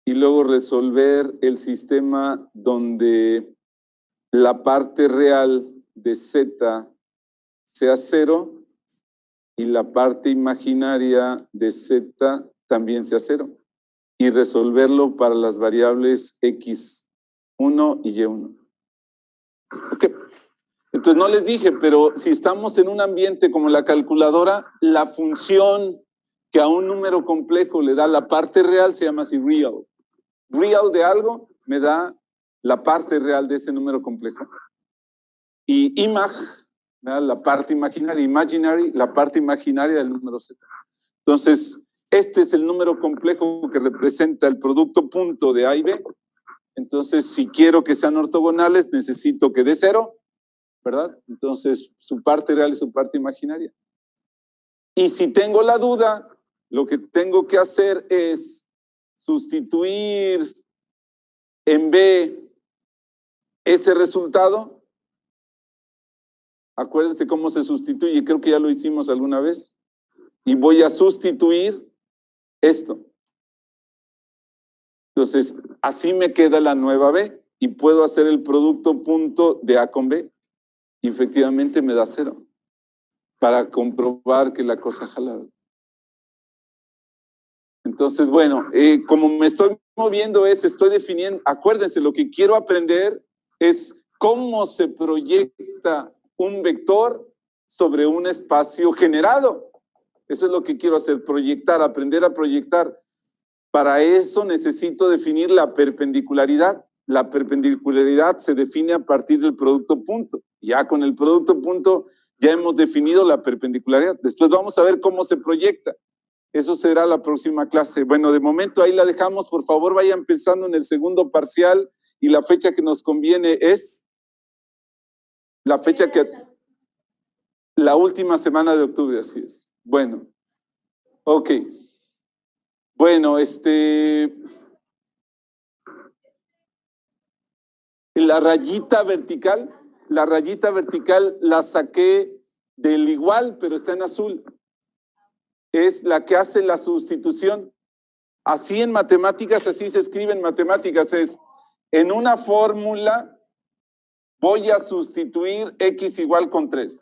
y luego resolver el sistema donde la parte real de Z sea 0 y la parte imaginaria de Z también sea 0 y resolverlo para las variables X1 y Y1. Ok. Entonces no les dije, pero si estamos en un ambiente como la calculadora, la función que a un número complejo le da la parte real se llama así real. Real de algo me da la parte real de ese número complejo. Y imag, me da la parte imaginaria, imaginary, la parte imaginaria del número Z. Entonces, este es el número complejo que representa el producto punto de A y B. Entonces, si quiero que sean ortogonales, necesito que dé 0. ¿Verdad? Entonces, su parte real y su parte imaginaria. Y si tengo la duda, lo que tengo que hacer es sustituir en B ese resultado. Acuérdense cómo se sustituye, creo que ya lo hicimos alguna vez. Y voy a sustituir esto. Entonces, así me queda la nueva B y puedo hacer el producto punto de A con B. Y efectivamente me da 0 para comprobar que la cosa jala. Entonces, bueno, como me estoy moviendo estoy definiendo, acuérdense, lo que quiero aprender es cómo se proyecta un vector sobre un espacio generado. Eso es lo que quiero hacer, proyectar, aprender a proyectar. Para eso necesito definir la perpendicularidad. La perpendicularidad se define a partir del producto punto. Ya con el producto punto ya hemos definido la perpendicularidad. Después vamos a ver cómo se proyecta. Eso será la próxima clase. Bueno, de momento ahí la dejamos. Por favor, vayan pensando en el segundo parcial y la fecha que nos conviene es la fecha que... La última semana de octubre, así es. Bueno, ok. Bueno, la rayita vertical la saqué del igual, pero está en azul. es la que hace la sustitución. Así en matemáticas, así se escribe en matemáticas, es en una fórmula voy a sustituir x igual con 3.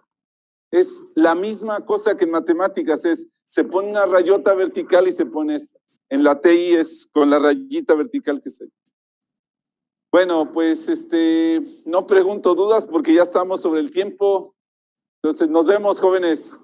Es la misma cosa que en matemáticas, se pone una rayota vertical y se pone esta. En la TI es con la rayita vertical que se. Bueno, pues no pregunto dudas porque ya estamos sobre el tiempo. Entonces, nos vemos, jóvenes.